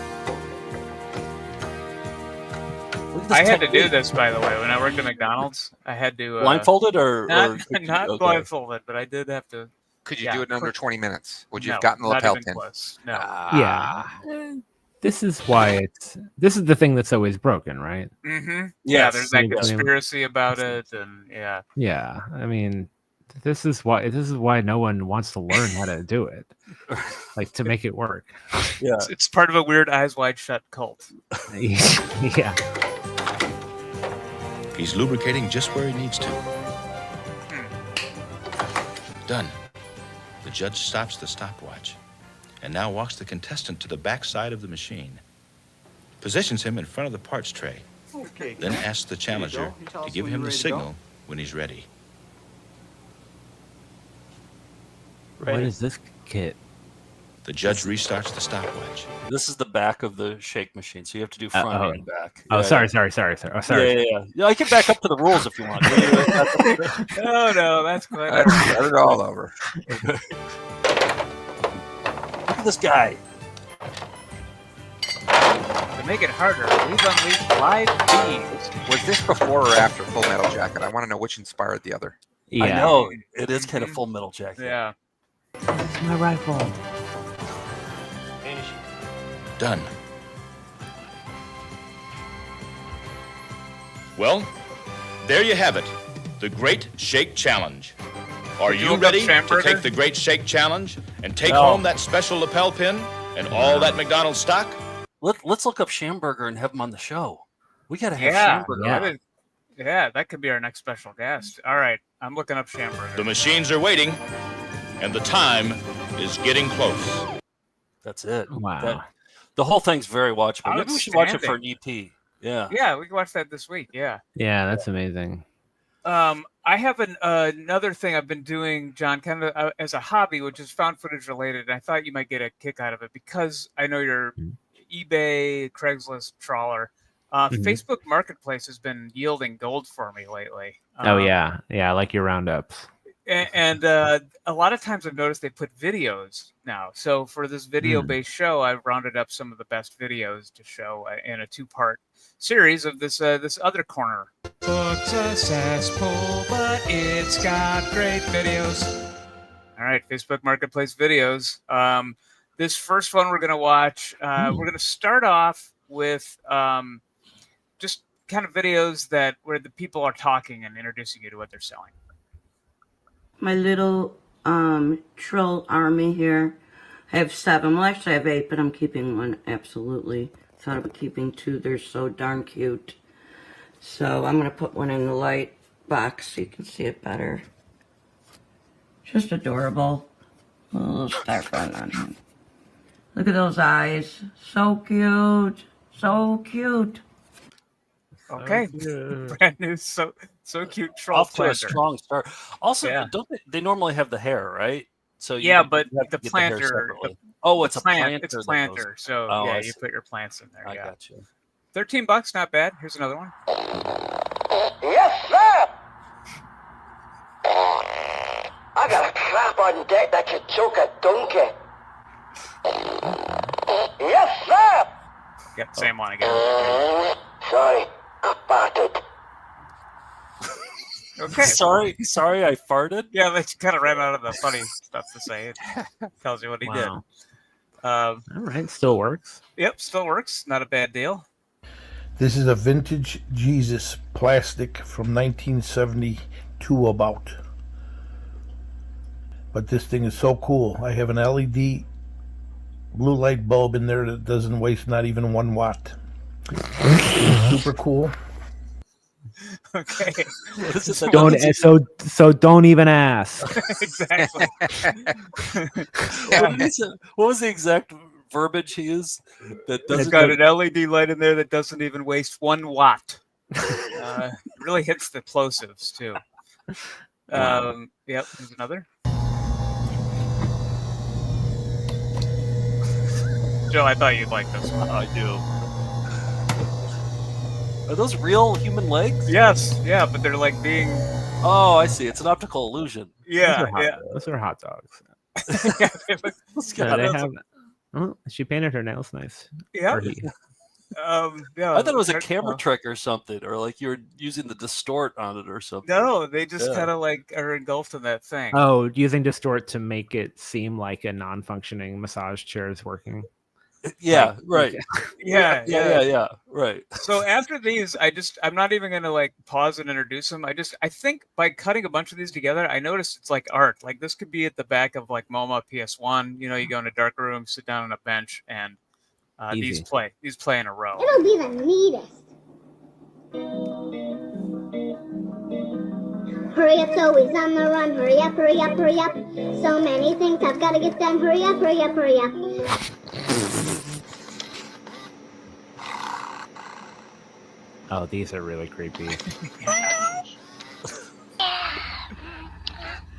Look at this I had to technique. do this, by the way, when I worked at McDonald's. I had to Blindfolded or not okay. blindfolded, but I did have to. Could you do it in under 20 minutes? Would you No, have gotten the not lapel even pin? close. No. Yeah. This is why this is the thing that's always broken, right? Mm-hmm. Yes. There's that Yeah. conspiracy about it, and yeah. Yeah. I mean, this is why no one wants to learn how to do it. Like to make it work. Yeah. It's part of a weird Eyes Wide Shut cult. Yeah. He's lubricating just where he needs to. Done. The judge stops the stopwatch and now walks the contestant to the back side of the machine, positions him in front of the parts tray, Okay. then asks the challenger to give him the signal when he's ready. What is this kit? The judge restarts the stopwatch. This is the back of the shake machine, so you have to do front and back. Oh, Yeah, sorry. yeah. Oh, sorry. Yeah, I can back up to the rules if you want. No, that's good. Got it all over. Look at this guy. To make it harder, we've unleashed live feeds. Was this before or after Full Metal Jacket? I want to know which inspired the other. Yeah. I know it is kind of Full Metal Jacket. Yeah. It's my rifle. Done. Well, there you have it. The Great Shake Challenge. Are Did you you look up ready to Schamberger? take the Great Shake Challenge and take No. home that special lapel pin and all that McDonald's stock? Let's look up Schamberger and have him on the show. We got to have Yeah, Schamberger. that could be our next special guest. All right, I'm looking up Schamberger. The machines are waiting, and the time is getting close. That's it. Wow. The whole thing's very watchable. Maybe we should watch it for an Outstanding. EP. Yeah. Yeah, we can watch that this week. Yeah. Yeah, that's amazing. I have another thing I've been doing, John, kind of as a hobby, which is found footage related. And I thought you might get a kick out of it because I know you're eBay, Craigslist trawler. Facebook Marketplace has been yielding gold for me lately. Oh yeah. I like your roundups. And a lot of times I've noticed they put videos now. So for this video-based show, I've rounded up some of the best videos to show in a 2-part series of this other corner. Looks a cesspool, but it's got great videos. All right, Facebook Marketplace videos. This first one we're going to watch, we're going to start off with just kind of videos where the people are talking and introducing you to what they're selling. My little troll army here. I have 7. Well, actually I have 8, but I'm keeping 1, absolutely. Thought of keeping 2. They're so darn cute. So I'm going to put 1 in the light box so you can see it better. Just adorable. A little starfront on him. Look at those eyes. So cute. So cute. Okay. Brand new, so cute troll Off to a planter. strong start. Also, Yeah. don't they normally have the hair, right? So you Yeah, have but to the get hair planter. separately. Oh, it's a planter. It's a that planter. goes- So Oh, I yeah, you see. put your plants in there. I Yeah. got you. $13, not bad. Here's another one. Yes, sir! I got a trap on deck that should choke a donkey. Yes, sir! Yep, same one again. Sorry, I farted. Okay. Sorry, I farted. Yeah, they kind of ran out of the funny stuff to say. It tells you what he did. Wow. All right, still works. Yep, still works. Not a bad deal. This is a vintage Jesus plastic from 1972 about. But this thing is so cool. I have an LED blue light bulb in there that doesn't waste not even 1 watt. Super cool. Okay. So don't even ask. Exactly. What was the exact verbiage he used? That doesn't It's got an LED light in there that doesn't even waste 1 watt. Really hits the plosives too. Wow. Yep. There's another. Joe, I thought you'd like this one. I do. Are those real human legs? Yes. Yeah, but they're like being. Oh, I see. It's an optical illusion. Yeah. Those are hot dogs. Yeah, they look- They have. Oh, she painted her nails nice. Yeah. Or he. Yeah. I thought it was a camera trick or something, or like you were using the distort on it or something. No, they just Yeah. kind of like are engulfed in that thing. Oh, using distort to make it seem like a non-functioning massage chair is working. Yeah, right. Yeah. Right. So after these, I'm not even gonna like pause and introduce them. I think by cutting a bunch of these together, I noticed it's like art. Like this could be at the back of like MoMA PS1. You know, you go in a dark room, sit down on a bench, and these play in a row. It'll be the neatest. Hurry up's always on the run. Hurry up, hurry up, hurry up. So many things I've got to get done. Hurry up, hurry up, hurry up. Oh, these are really creepy.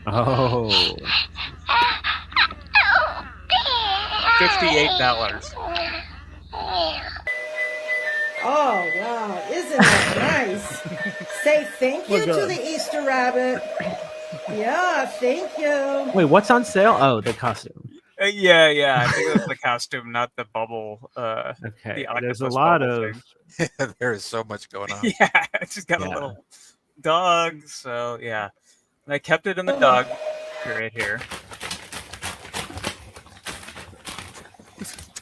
Oh. $58. Oh, wow. Isn't that nice? Say thank you to the Easter rabbit. Yeah, thank you. Wait, what's on sale? Oh, the costume. Yeah. I think it was the costume, not the bubble. Okay. The There's a octopus lot bubble of. thing. There is so much going on. Yeah, it's just got a little dog. So yeah, and I kept it in the dog right here.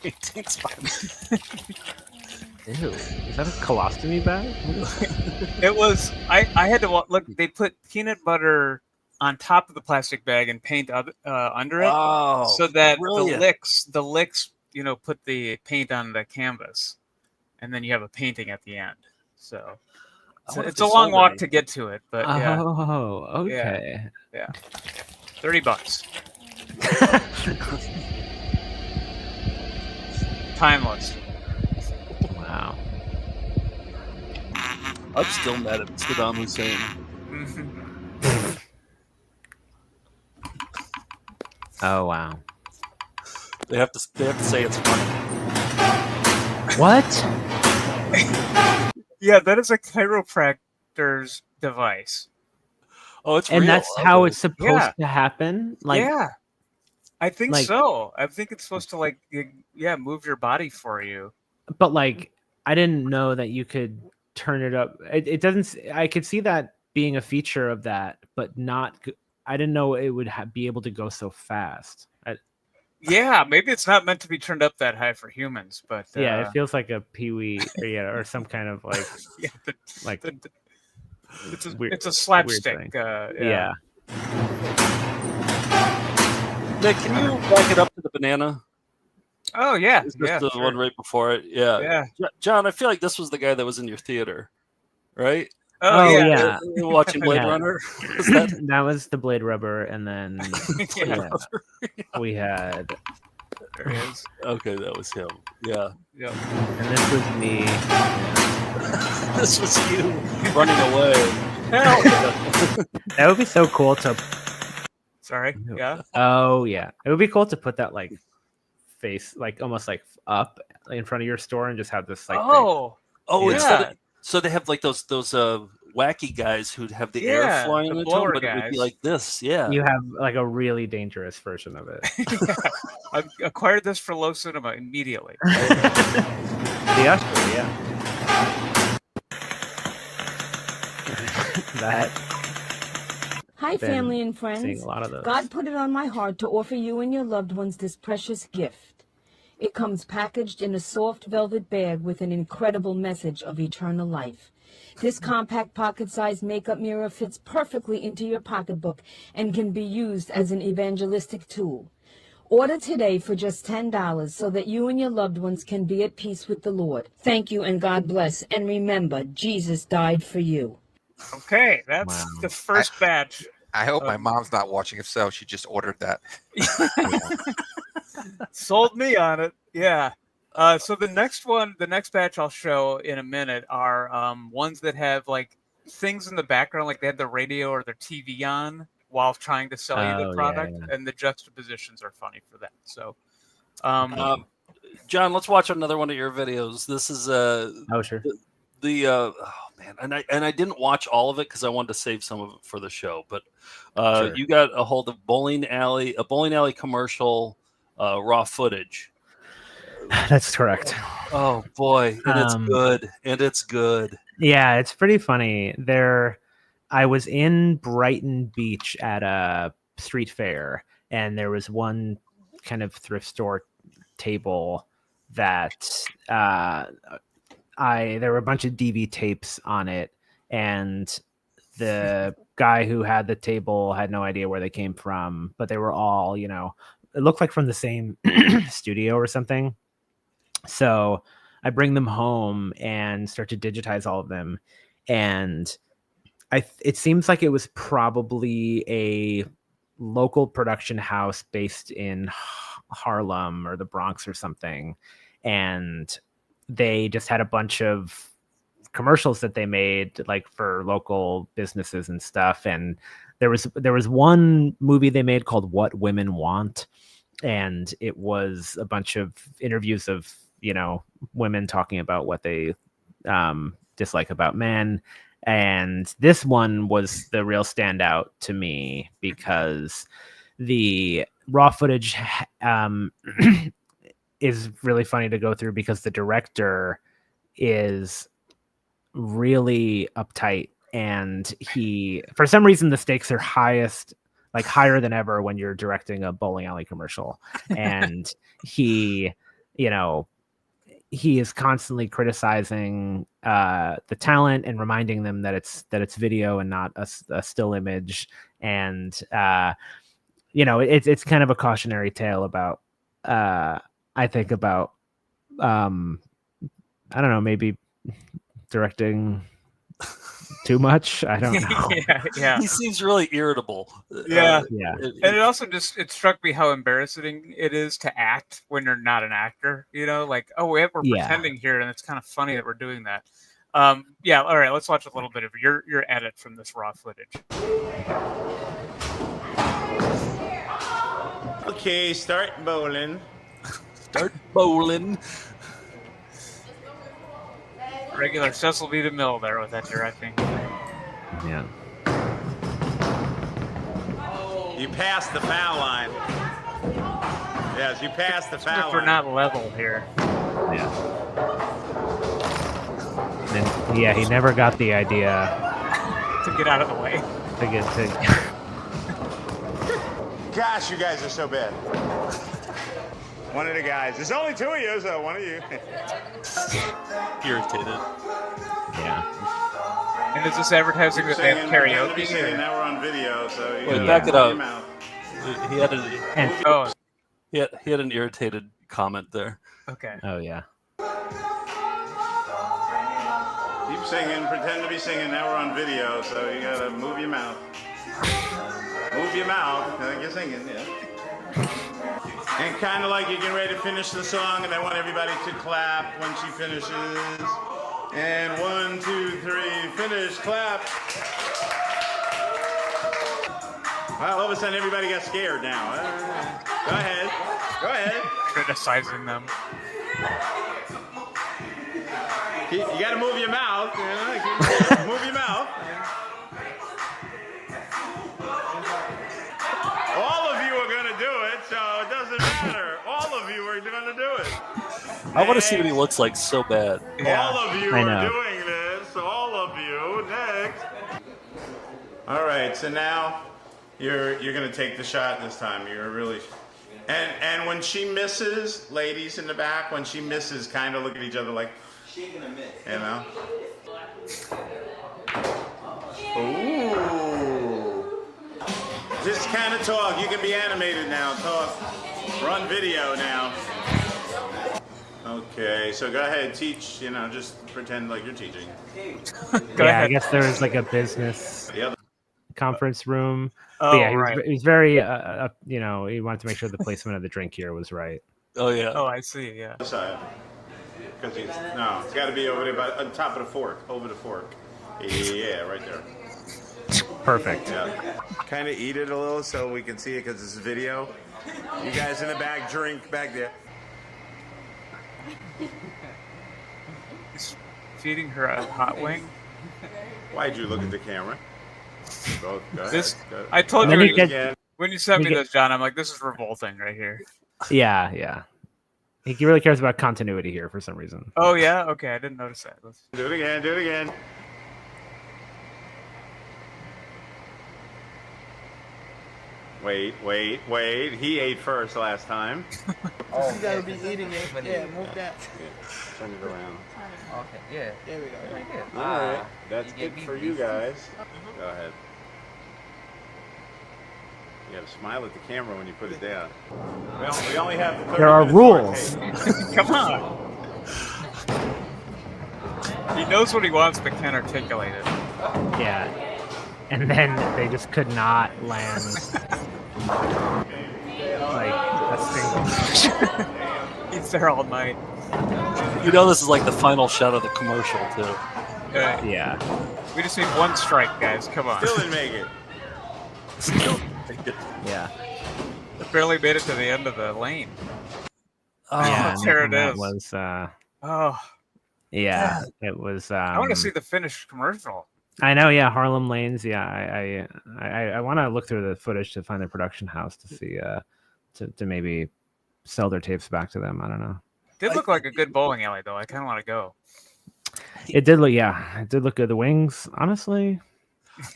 Painting's fun. Ew, is that a colostomy bag? It was. I had to look. They put peanut butter on top of the plastic bag and paint under it, so that the licks, you know, put the paint on the canvas, and then you have a painting at the end. So it's a long walk to get to it, but yeah. Oh, okay. Yeah. $30. Timeless. Wow. I'm still mad at Saddam Hussein. Oh wow. They have to say it's funny. What? Yeah, that is a chiropractor's device. Oh, it's and real. that's how it's supposed to happen. Like, yeah, I think like- so. I think it's supposed to like move your body for you. but like, I didn't know that you could turn it up. It doesn't. I could see that being a feature of that, but not. I didn't know it would be able to go so fast. Yeah, maybe it's not meant to be turned up that high for humans, but Yeah, it feels like a peewee, or some kind of like, it's a slapstick. Yeah. Nick, can you back it up to the banana? Oh yeah, Is this the one right before it? Yeah. John, I feel like this was the guy that was in your theater, right? Oh yeah. You were watching Blade Yeah. Runner. That was the Blade Rubber, and then we had. There he is. Okay, that was him. Yeah. Yep. And this was me. This was you running away. That would be so cool to. Sorry. Yeah. Oh yeah, it would be cool to put that like face, like almost like up in front of your store, and just have this like. Oh. Instead so they have like those wacky guys who'd have the air flying into them, but it would be like this. Yeah. You have like a really dangerous version of it. I acquired this for Low Cinema immediately. The Usher, yeah. That. Hi, Been family and friends. seeing a lot of those. God put it on my heart to offer you and your loved ones this precious gift. It comes packaged in a soft velvet bag with an incredible message of eternal life. This compact pocket-sized makeup mirror fits perfectly into your pocketbook and can be used as an evangelistic tool. Order today for just $10 so that you and your loved ones can be at peace with the Lord. Thank you and God bless. And remember, Jesus died for you. Okay, that's the first batch. I hope my mom's not watching. If so, she just ordered that. Sold me on it. Yeah. So the next batch I'll show in a minute are ones that have like things in the background, like they had the radio or their TV on while trying to sell you the product, and the juxtapositions are funny for that. So, John, let's watch another one of your videos. This is sure. Oh man, and I didn't watch all of it because I wanted to save some of it for the show. But Sure. you got a hold of a bowling alley commercial, raw footage. That's correct. Oh boy, and it's good. And it's good. Yeah, it's pretty funny. I was in Brighton Beach at a street fair, and there was one kind of thrift store table that there were a bunch of DV tapes on it, and the guy who had the table had no idea where they came from, but they were all, it looked like from the same studio or something. So I bring them home and start to digitize all of them, and it seems like it was probably a local production house based in Harlem or the Bronx or something, and they just had a bunch of commercials that they made like for local businesses and stuff. And there was one movie they made called What Women Want, and it was a bunch of interviews of women talking about what they dislike about men. And this one was the real standout to me because the raw footage is really funny to go through because the director is really uptight, and for some reason the stakes are higher than ever when you're directing a bowling alley commercial. And he is constantly criticizing the talent and reminding them that it's video and not a still image. And it's kind of a cautionary tale about I think about I don't know, maybe directing too much. I don't know. yeah. He seems really irritable. Yeah. And it also it struck me how embarrassing it is to act when you're not an actor. Like, we're pretending here, and it's kind of funny that we're doing that. All right, let's watch a little bit of your edit from this raw footage. Okay, start bowling. Start bowling. Regular Cecil B. DeMille there with that directing. Yeah. You passed the foul line. Yes, you passed the foul line. We're not level here. Yeah. And he never got the idea to get out of the way. Gosh, you guys are so bad. One of the guys. There's only two of you, so one of you. Irritated. Yeah. And is this advertising that they have karaoke? Singing. Now we're on video, so you Wait, back it up. He had an irritated comment there. Okay. Oh yeah. Keep singing. Pretend to be singing. Now we're on video, so you gotta move your mouth. Move your mouth. Like you're singing, yeah. And kind of like you're getting ready to finish the song, and I want everybody to clap when she finishes. And 1, 2, 3, finish, clap. Well, all of a sudden everybody got scared now. Go ahead. Criticizing them. You got to move your mouth. Move your mouth. All of you are going to do it, so it doesn't matter. All of you are going to do it. I want to see what he looks like so bad. Yeah. All of you are doing this. All of you. Next. All right. So now you're going to take the shot this time. You're really And when she misses, ladies in the back, when she misses, kind of look at each other like, She ain't gonna miss. you know? Ooh. Just kind of talk. You can be animated now. Talk. We're on video now. Okay, so go ahead, teach. You know, just pretend like you're teaching. I guess there was like a business conference room. But yeah, he was very, you know, he wanted to make sure the placement of the drink here was right. Oh yeah. Oh, I see. Yeah. Side. Because it's got to be over there, on top of the fork, over the fork. Yeah, right there. Perfect. Yeah. Kind of eat it a little so we can see it because it's video. You guys in the back, drink back there. He's feeding her a hot wing. Why'd you look at the camera? Go ahead. This, Go ahead. I told Then you you get- when you sent me this, John. I'm like, this is revolting right here. Yeah. He really cares about continuity here for some reason. Oh yeah, okay, I didn't notice that. Do it again. Do it again. Wait. He ate first last time. You gotta be eating it. Yeah, move that. Turn it around. Okay, yeah. There we go. Right there. All right. That's good for you guys. Go ahead. You gotta smile at the camera when you put it down. We only have 30 There are minutes rules. Come on. He knows what he wants, but can't articulate it. Yeah. And then they just could not land like a single. He's there all night. You know, this is like the final shot of the commercial too. Yeah. We just need one strike, guys. Come on. Still didn't make it. Yeah. They barely made it to the end of the lane. Oh, Yeah. there and it that is. was. Oh. Yeah. It was. I want to see the finished commercial. I know, yeah, Harlem Lanes. Yeah, I want to look through the footage to find the production house to see, to maybe sell their tapes back to them. I don't know. Did look like a good bowling alley, though. I kind of want to go. It did look, yeah, it did look good. The wings, honestly.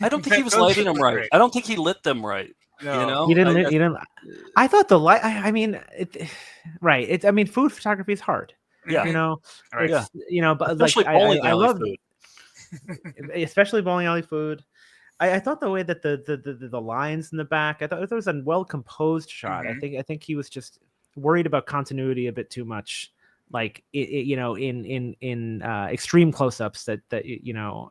I don't think he was lighting them right. I don't think he lit them right. No. You know, He didn't. I thought the light. I mean, right. It's. I mean, food photography is hard. Yeah. You know. Right. It's, you know, but especially like, bowling I alley love food. especially bowling alley food. I thought the way that the lines in the back, I thought it was a well composed shot. Mm-hmm. I think he was just worried about continuity a bit too much, like you know, in extreme close ups that you know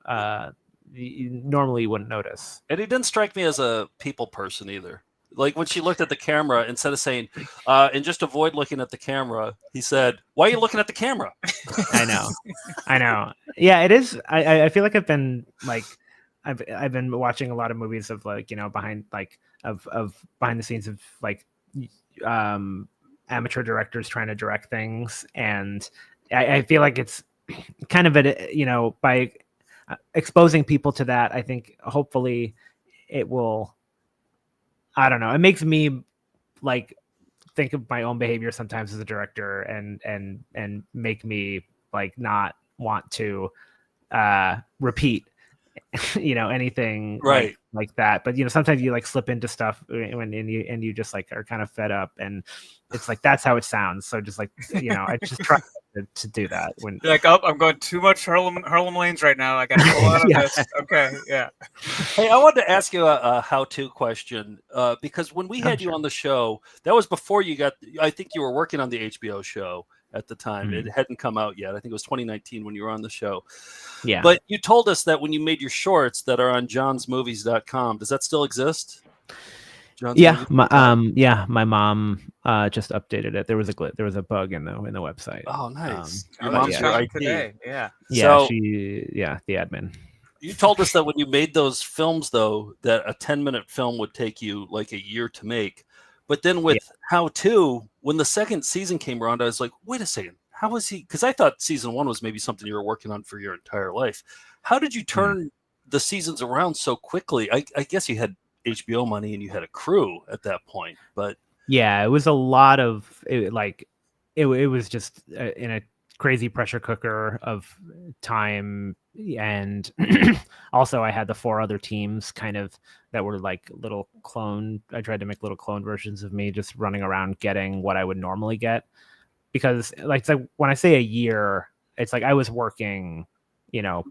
you normally wouldn't notice. And he didn't strike me as a people person either. Like when she looked at the camera, instead of saying, and just avoid looking at the camera, he said, "Why are you looking at the camera?" I know. Yeah, it is. I feel like I've been like, I've been watching a lot of movies of like, you know, behind the scenes of like, amateur directors trying to direct things, and I feel like it's kind of you know, by exposing people to that, I think hopefully it will. I don't know. It makes me like think of my own behavior sometimes as a director, and make me like not want to repeat, you know, anything right like that. But you know, sometimes you like slip into stuff when and you just like are kind of fed up, and it's like that's how it sounds. So just like, you know, I just try to do that when you're like, oh, I'm going too much Harlem Lanes right now. I got to pull out of this. Okay, yeah. Hey, I wanted to ask you a how-to question because when we had you on the show, that was before you got. I think you were working on the HBO show at the time. It hadn't come out yet. I think it was 2019 when you were on the show. Yeah. But you told us that when you made your shorts that are on johnsmovies.com, does that still exist? Yeah, my mom just updated it. There was a bug in the website. Oh, nice. Your mom's your IT. Today. Yeah. Yeah, so, the admin. You told us that when you made those films, though, that a 10-minute film would take you like a year to make. But then with How To, when the second season came around, I was like, wait a second. How was he? Because I thought season one was maybe something you were working on for your entire life. How did you turn the seasons around so quickly? I guess you had HBO money and you had a crew at that point, but yeah, it was a lot of it was just in a crazy pressure cooker of time. And also I had the 4 other teams kind of that were like little clone. I tried to make little clone versions of me just running around getting what I would normally get. Because like, it's like when I say a year, it's like I was working, you know,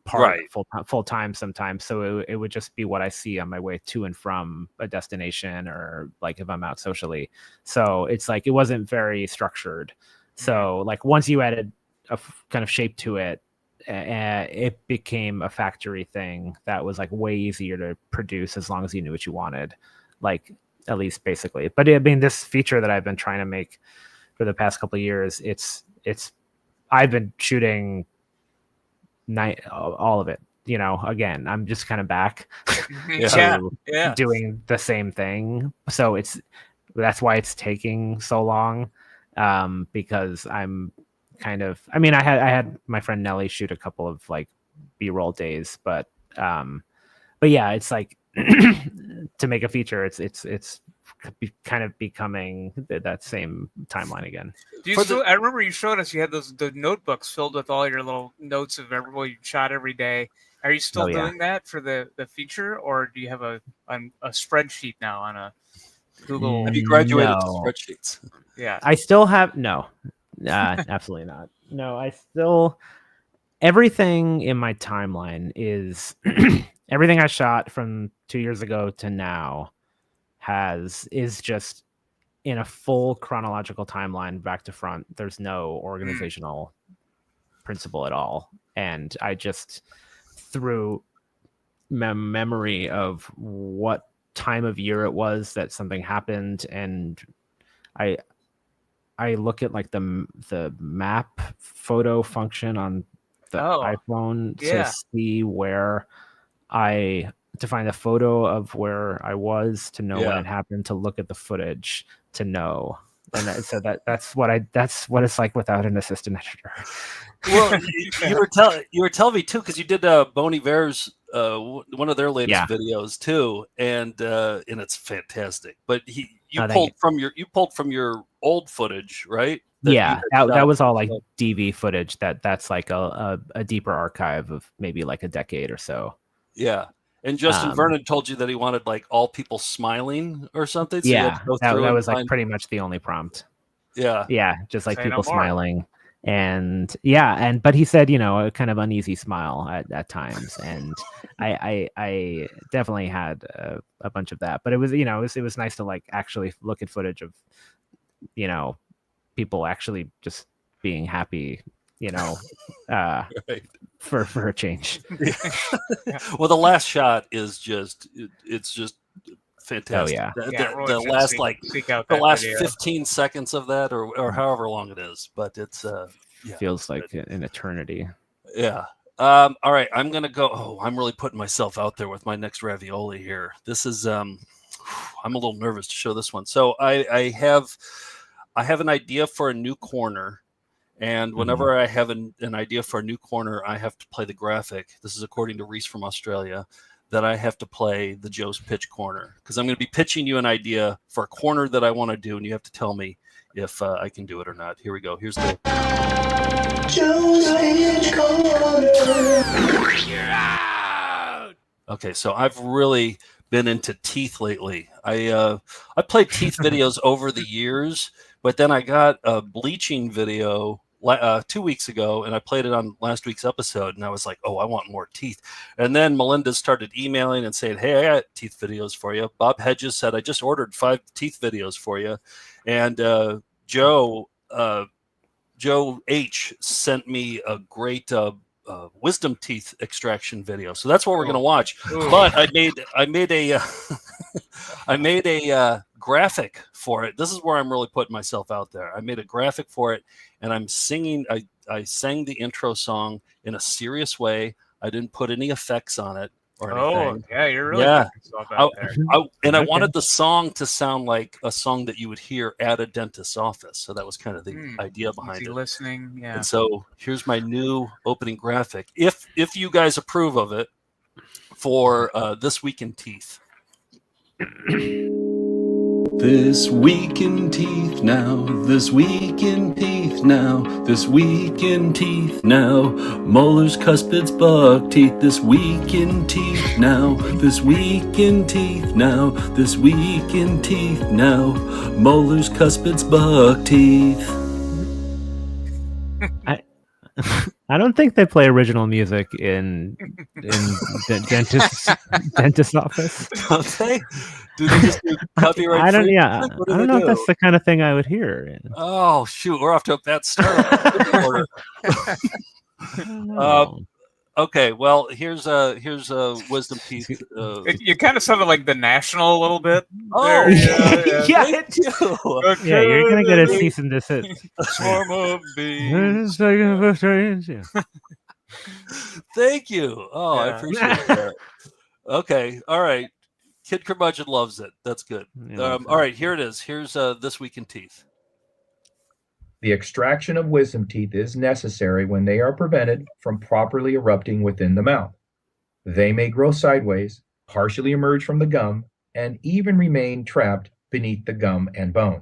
full time sometimes. So it would just be what I see on my way to and from a destination, or like if I'm out socially. So it's like, it wasn't very structured. So like once you added a kind of shape to it, it became a factory thing that was like way easier to produce as long as you knew what you wanted, like at least basically. But I mean, this feature that I've been trying to make for the past couple of years, I've been shooting all of it, you know. Again, I'm just kind of back to doing the same thing. So that's why it's taking so long, because I'm kind of, I mean, I had my friend Nelly shoot a couple of like B-roll days, but yeah, it's like to make a feature, it's kind of becoming that same timeline again. I remember you showed us you had the notebooks filled with all your little notes of everybody you shot every day. Are you still doing that for the feature, or do you have a spreadsheet now on a Google? Have you graduated to spreadsheets? Yeah, I still have absolutely not. No, I still, everything in my timeline is everything I shot from 2 years ago to now is just in a full chronological timeline back to front. There's no organizational principle at all. And I just, through memory of what time of year it was that something happened, and I look at like the map photo function on the iPhone to see where to find a photo of where I was, to know when it happened, to look at the footage to know. And that's what it's like without an assistant editor. Well, you were telling me too, because you did Bon Iver's one of their latest videos too, and it's fantastic. But you pulled from your old footage, right? That was all like DV footage. That's like a deeper archive of maybe like a decade or so. Yeah. And Justin Vernon told you that he wanted like all people smiling or something. So that was like pretty much the only prompt. Yeah. Just like people smiling. And but he said, you know, a kind of uneasy smile at times. And I definitely had a bunch of that. But it was, you know, it was nice to like actually look at footage of, you know, people actually just being happy, you know, for a change. Well, the last shot is it's just fantastic. The last 15 seconds of that, or however long it is, but it's feels like an eternity. Yeah. All right, I'm gonna go. I'm really putting myself out there with my next ravioli here. This is I'm a little nervous to show this one. So I have an idea for a new corner. And whenever I have an idea for a new corner, I have to play the graphic. This is according to Reese from Australia, that I have to play the Joe's Pitch corner, because I'm going to be pitching you an idea for a corner that I want to do, and you have to tell me if I can do it or not. Here we go. Here's the Joe's Pitch corner. You're out. Okay, so I've really been into teeth lately. I played teeth videos over the years, but then I got a bleaching video 2 weeks ago, and I played it on last week's episode, and I was like, oh, I want more teeth. And then Melinda started emailing and saying, hey, I got teeth videos for you. Bob Hedges said, I just ordered 5 teeth videos for you. And Joe H sent me a great wisdom teeth extraction video. So that's what we're going to watch. But I made a graphic for it. This is where I'm really putting myself out there. I made a graphic for it, and I'm singing. I sang the intro song in a serious way. I didn't put any effects on it or anything. Oh, yeah, you're really putting yourself out there. I wanted the song to sound like a song that you would hear at a dentist's office. So that was kind of the idea behind it. Listening, yeah. And so here's my new opening graphic. If you guys approve of it for This Week in Teeth. This week in teeth now, this week in teeth now, this week in teeth now, molars, cuspids, buck teeth, this week in teeth now, this week in teeth now, this week in teeth now, molars, cuspids, buck teeth. I don't think they play original music in dentist's office. Don't they? Do they just do copyright? I don't. free? Yeah, What do I they don't know do? if that's the kind of thing I would hear. Oh shoot, we're off to a bad start. Okay, well here's a wisdom teeth. You kind of sounded like the National a little bit. Oh, there. Yeah, thank you. Yeah, you're gonna get a cease and desist. Swarm of bees. Yeah. Thank you. Oh, I Yeah. appreciate that. Okay, all right. Kid Curmudgeon loves it. That's good. All right, here it is. Here's This Week in Teeth. The extraction of wisdom teeth is necessary when they are prevented from properly erupting within the mouth. They may grow sideways, partially emerge from the gum, and even remain trapped beneath the gum and bone.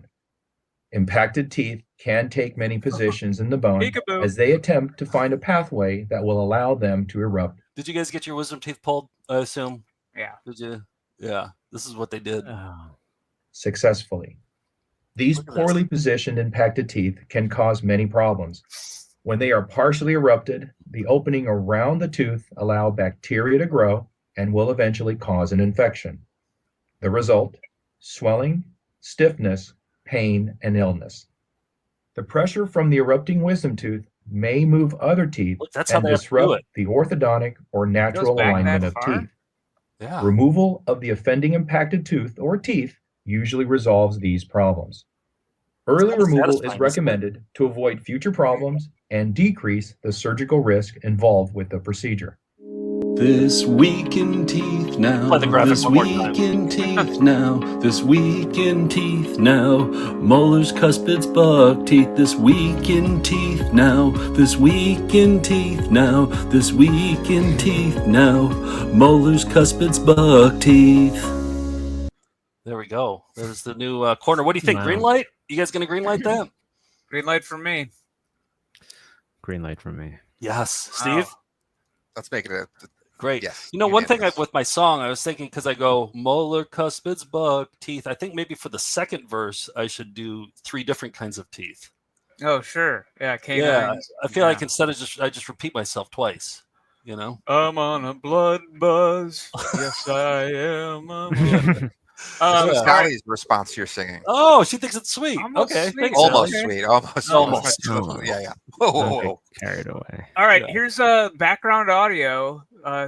Impacted teeth can take many positions in the bone Peekaboo. as they attempt to find a pathway that will allow them to erupt. Did you guys get your wisdom teeth pulled? I assume. Yeah. Did you? Yeah. This is what they did. Successfully. These poorly positioned impacted teeth can cause many problems. When they are partially erupted, the opening around the tooth allow bacteria to grow and will eventually cause an infection. The result, swelling, stiffness, pain, and illness. The pressure from the erupting wisdom tooth may move other teeth That's how and they have to do disrupt it. the orthodontic or natural back that alignment of far? teeth. Yeah. Removal of the offending impacted tooth or teeth usually resolves these problems. Early kinda removal satisfying, is isn't it? recommended to avoid future problems and decrease the surgical risk involved with the procedure. This week in teeth now, Play the graphic this one more week time. in teeth now, this week in teeth now, molars, cuspids, buck teeth, this week in teeth now, this week in teeth now, this week in teeth now, molars, cuspids, buck teeth. There we go. There's the new corner. What do you think? Wow. Green light? You guys gonna green light that? Green light for me. Green light for me. Yes, Steve. Let's make it a Great. yes. You know, one thing with my song, I was thinking because I go molar, cuspids, buck, teeth. I think maybe for the second verse, I should do 3 different kinds of teeth. Oh sure, yeah. Canines. Yeah, I feel like instead of I just repeat myself twice. You know. I'm on a blood buzz. Yes, I am. This is Sally's response to your singing. Oh, she thinks it's sweet. Almost Okay, sweet. thanks, Almost Sally. sweet. Almost. Almost. Yeah, yeah. Whoa, whoa, Don't get whoa. carried away. All right, Yeah. here's background audio.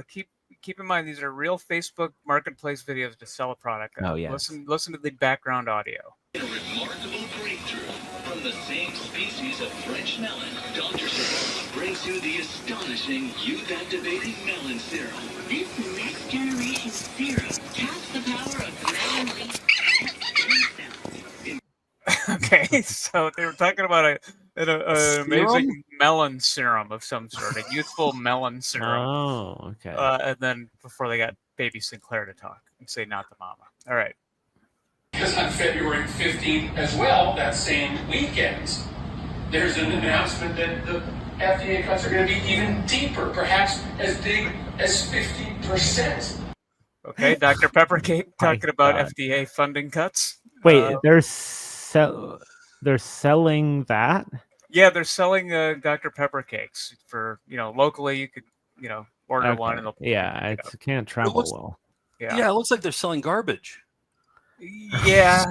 Keep in mind these are real Facebook Marketplace videos to sell a product. Oh, yes. Listen to the background audio. A remarkable breakthrough from the same species of French melon. Dr. Serum brings you the astonishing youth-activating melon serum. This next generation serum taps the power of melon leaf. Okay, so they were talking about an amazing melon serum of some sort, a youthful melon serum. Oh, okay. And then before they got baby Sinclair to talk and say not the mama. All right. Because on February 15th as well, that same weekend, there's an announcement that the FDA cuts are going to be even deeper, perhaps as big as 50%. Okay, Dr. Peppercake talking about FDA funding cuts. Wait, they're selling that? Yeah, they're selling Dr. Pepper cakes for, locally you could, order Okay. one and they'll Yeah, it can't travel well. Yeah, it looks like they're selling garbage. Yeah.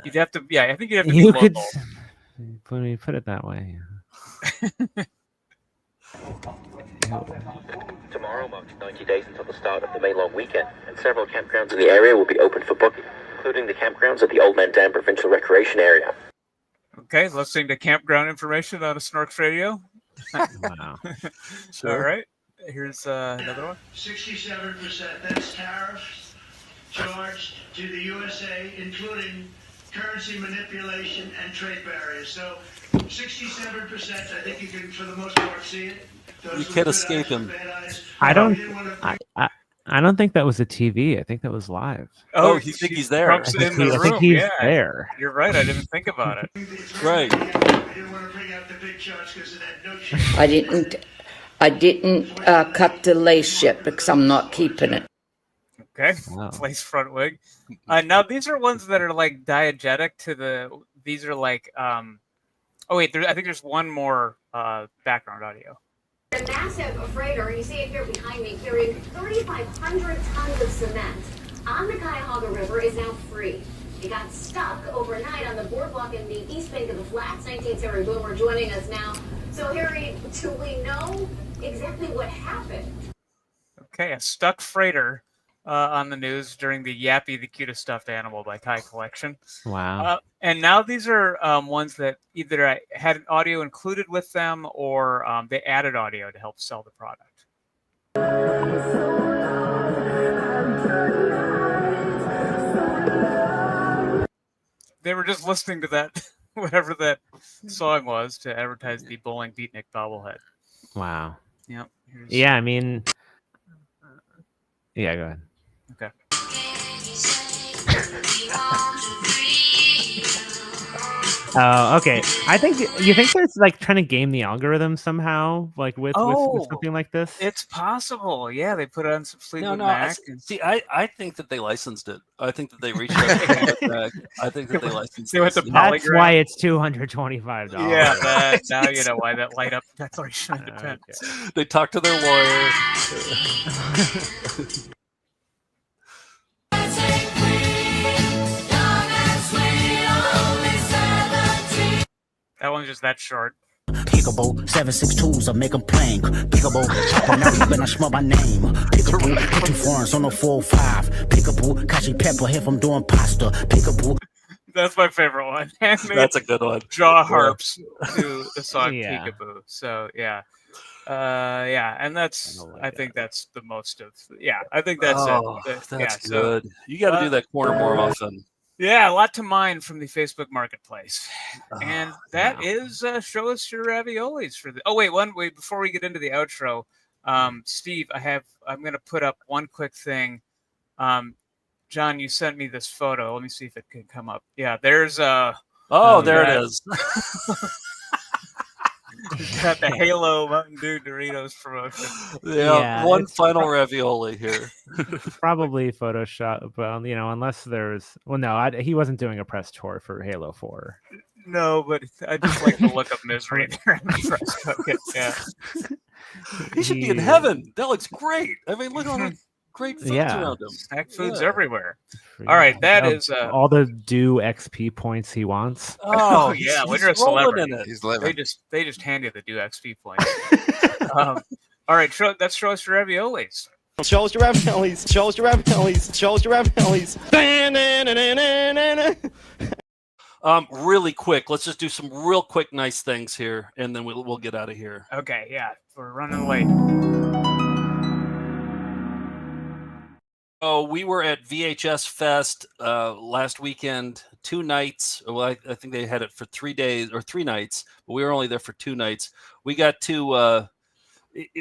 You'd have to. Yeah, I think you'd have to be You local. could when you put it that way. Tomorrow marks 90 days until the start of the May long weekend, and several campgrounds in the area will be open for booking, including the campgrounds at the Old Man Dam Provincial Recreation Area. Okay, listening to campground information on a Snorks radio. Wow. All right, here's another one. 67%. That's tariffs charged to the USA, including currency manipulation and trade barriers. So 67%, I think you can, for the most part, see it. You can't escape him. I don't. I don't think that was a TV. I think that was live. Oh, you think he's there? Trump's in the room. I think he's yeah, there. You're right. I didn't think about it. Right. I didn't cut the lace yet because I'm not keeping it. Okay, Wow. lace front wig. Now these are ones that are like diegetic to the. These are like. Oh wait, I think there's one more background audio. A massive freighter, you see it here behind me, carrying 3,500 tons of cement on the Cuyahoga River is now free. It got stuck overnight on the boardwalk in the East Bank of the Flats. 19th Harry Boomer joining us now. So Harry, do we know exactly what happened? Okay, a stuck freighter on the news during the Yappy the Cutest Stuffed Animal by Kai collection. Wow. And now these are ones that either had an audio included with them or they added audio to help sell the product. They were just listening to that, whatever that song was, to advertise the bowling beatnik bobblehead. Wow. Yep. Yeah, I mean, yeah, go ahead. Okay. Oh, okay. You think there's like trying to game the algorithm somehow, like with something like this. It's possible. Yeah, they put it on some Fleetwood No. Mac. I think that they licensed it. I think that they reached out to Fleetwood Mac. I think that they licensed They went to it. That's why it's $225. Yeah, now you know why that light up Declaration of Independence. They talked to their lawyer. That one's just that short. Pickable, 762s, I make them plain. Pickable, chopper, now you better smell my name. Pickable, picking foreigns on the 405. Pickable, catching pepper if I'm doing pasta. Pickable. That's my favorite one. That's a good one. Jaw harps to the song Yeah. Peekaboo. So yeah. And that's I think that's the most of I think that's it. That's good. You got to do that corner more often. Yeah, a lot to mine from the Facebook Marketplace. And that is show us your raviolis for the. Oh wait, before we get into the outro, Steve, I'm going to put up one quick thing. John, you sent me this photo. Let me see if it can come up. Yeah, there's there it is. Got the Halo Mountain Dew Doritos promotion. Yeah, one final ravioli here. Probably Photoshop, unless there's. Well, no, he wasn't doing a press tour for Halo 4. No, but I just like the look of misery there in the press token. Yeah, he should be in heaven. That looks great. I mean, look at all the great foods around him. Snack foods everywhere. All right, that is all the Dew XP points he wants. Oh yeah, when you're a celebrity, He's living. they just hand you the Dew XP points. All right, let's show us your raviolis. Show us your raviolis. Show us your raviolis. Show us your raviolis. Really quick, let's just do some real quick, nice things here, and then we'll get out of here. Okay, yeah, we're running late. Oh, we were at VHS Fest last weekend, 2 nights. Well, I think they had it for 3 days or 3 nights, but we were only there for 2 nights. We got to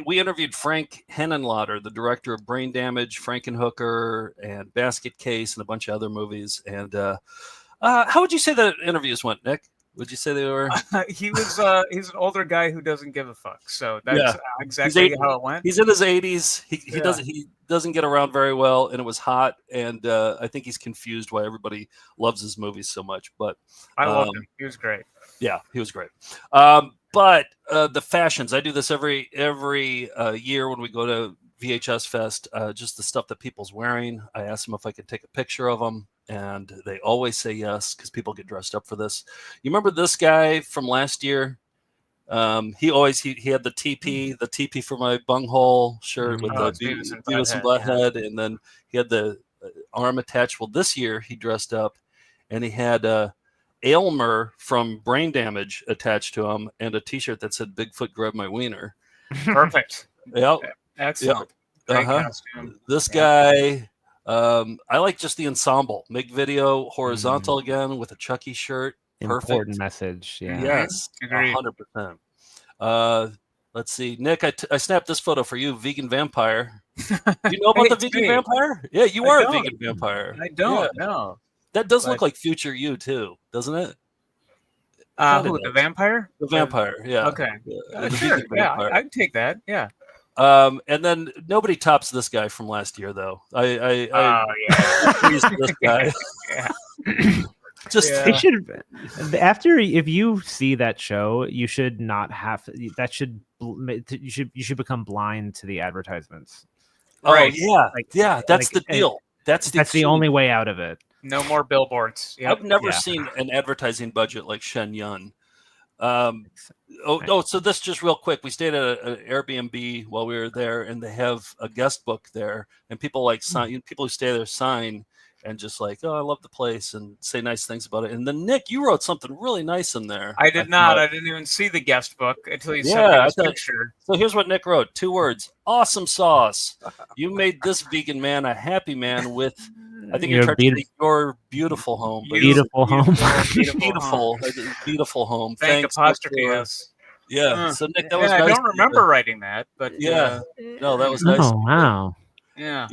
we interviewed Frank Henenlotter, the director of Brain Damage, Frankenhooker, and Basket Case, and a bunch of other movies. And how would you say the interviews went, Nick? Would you say they were? He's an older guy who doesn't give a fuck. So that's exactly how it went. He's in his 80s. He doesn't get around very well, and it was hot. And I think he's confused why everybody loves his movies so much. But I loved him. He was great. Yeah, he was great. But the fashions, I do this every year when we go to VHS Fest. Just the stuff that people's wearing. I ask them if I could take a picture of them. And they always say yes because people get dressed up for this. You remember this guy from last year? He had the TP for my bunghole shirt with the Beavis and Butthead, and then he had the arm attached. Well, this year he dressed up, and he had Aylmer from Brain Damage attached to him, and a T-shirt that said "Bigfoot grabbed my wiener." Perfect. Yep. Excellent. Yep. Costume. This guy. I like just the ensemble. Make video horizontal again with a Chucky shirt. Perfect. Important message. Yeah. Yes. Agreed. 100%. Let's see, Nick. I snapped this photo for you, vegan vampire. Do you know about the vegan vampire? Yeah, you are a vegan vampire. I don't know. That does look like future you too, doesn't it? Who, the vampire? The vampire, yeah. Okay. The Sure. vegan Yeah, vampire. I'd take that. Yeah. And then nobody tops this guy from last year, though. I pleased this guy. It should after if you see that show, you should not have that should you should become blind to the advertisements. Right. That's the deal. That's the only way out of it. No more billboards. Yep. I've never seen an advertising budget like Shen Yun. So this just real quick. We stayed at an Airbnb while we were there, and they have a guest book there, and people people who stay there sign and just like, oh, I love the place, and say nice things about it. And then Nick, you wrote something really nice in there. I did not. I didn't even see the guest book until you sent me this picture. So here's what Nick wrote: 2 words, awesome sauce. You made this vegan man a happy man with, I think you're trying to say your beautiful home. Beautiful home. Beautiful home. Thank Thanks. apostrophe S. Yeah. So Nick, that was I nice. don't remember writing that, but no, that was nice. Oh wow. Yeah.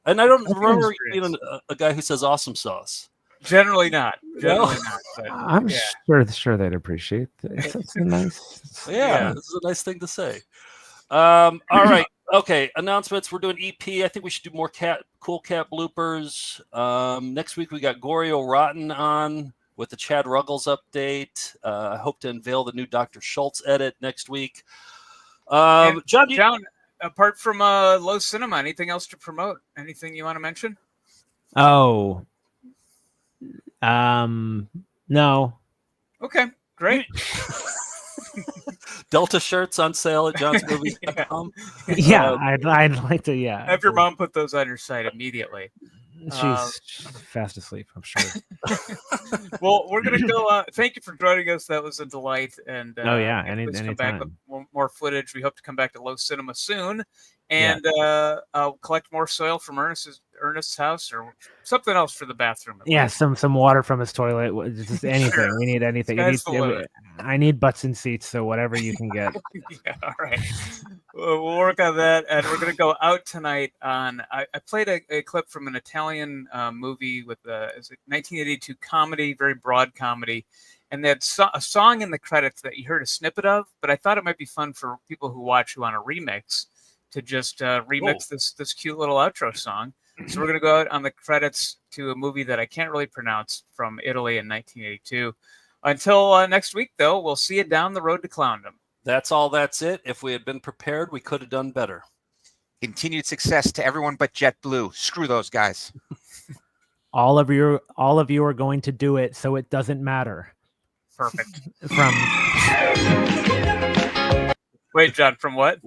And I don't remember being a guy who says awesome sauce. Generally not. But, I'm sure they'd appreciate it. It's a nice. Yeah, this is a nice thing to say. All right. Okay. Announcements. We're doing EP. I think we should do more cool cat bloopers. Next week we got Gorio Rotten on with the Chad Ruggles update. I hope to unveil the new Dr. Schultz edit next week. John, apart from Low Cinema, anything else to promote? Anything you want to mention? Oh, no. Okay, great. Delta shirts on sale at johnsmovies.com. Yeah, I'd like to. Yeah, have your mom put those on your site immediately. She's fast asleep, I'm sure. Well, we're gonna go. Thank you for joining us. That was a delight. And please come back with more footage. We hope to come back to Low Cinema soon, and collect more soil from Ernest's house or something else for the bathroom. Yeah, some water from his toilet. Just anything. Sure. We need anything. I need butts and seats, so whatever you can get. Yeah, all right. We'll work on that, and we're going to go out tonight on. I played a clip from an Italian movie with a 1982 comedy, very broad comedy, and they had a song in the credits that you heard a snippet of. But I thought it might be fun for people who watch who want a remix to just remix this cute little outro song. So we're going to go out on the credits to a movie that I can't really pronounce from Italy in 1982. Until next week, though, we'll see you down the road to clowndom. That's all. That's it. If we had been prepared, we could have done better. Continued success to everyone but JetBlue. Screw those guys. All of you are going to do it, so it doesn't matter. Perfect. Wait, John, from what?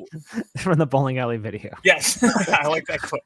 From the bowling alley video. Yes, I like that clip.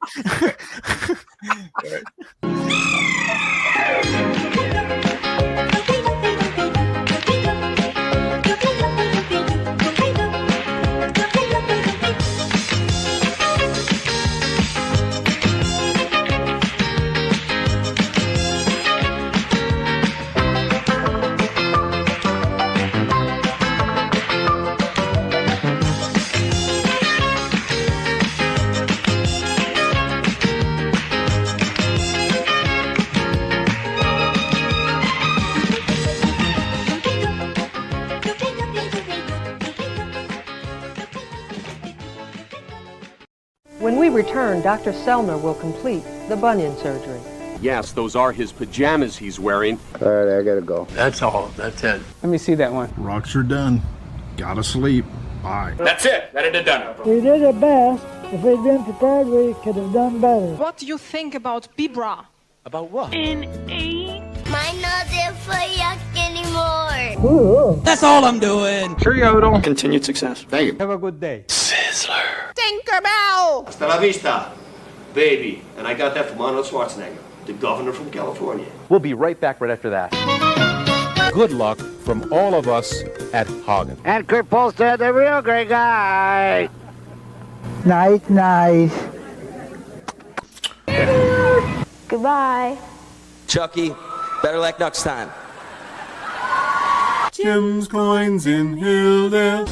When we return, Dr. Selner will complete the bunion surgery. Yes, those are his pajamas he's wearing. All right, I gotta go. That's all. That's it. Let me see that one. Rocks are done. Gotta sleep. Bye. That's it. That it done. We did our best. If we'd been prepared, we could have done better. What do you think about Bibra? About what? Mine not there for yuck anymore. Ooh. That's all I'm doing. Cheerio. Continued success. Thank you. Have a good day. Sizzler. Tinkerbell! Hasta la vista, baby. And I got that from Arnold Schwarzenegger, the governor from California. We'll be right back right after that. Good luck from all of us at Hagen. And Kurt Polstead, the real great guy. Night, night. Goodbye. Chucky, better luck next time. Jim's coins in Hilldale.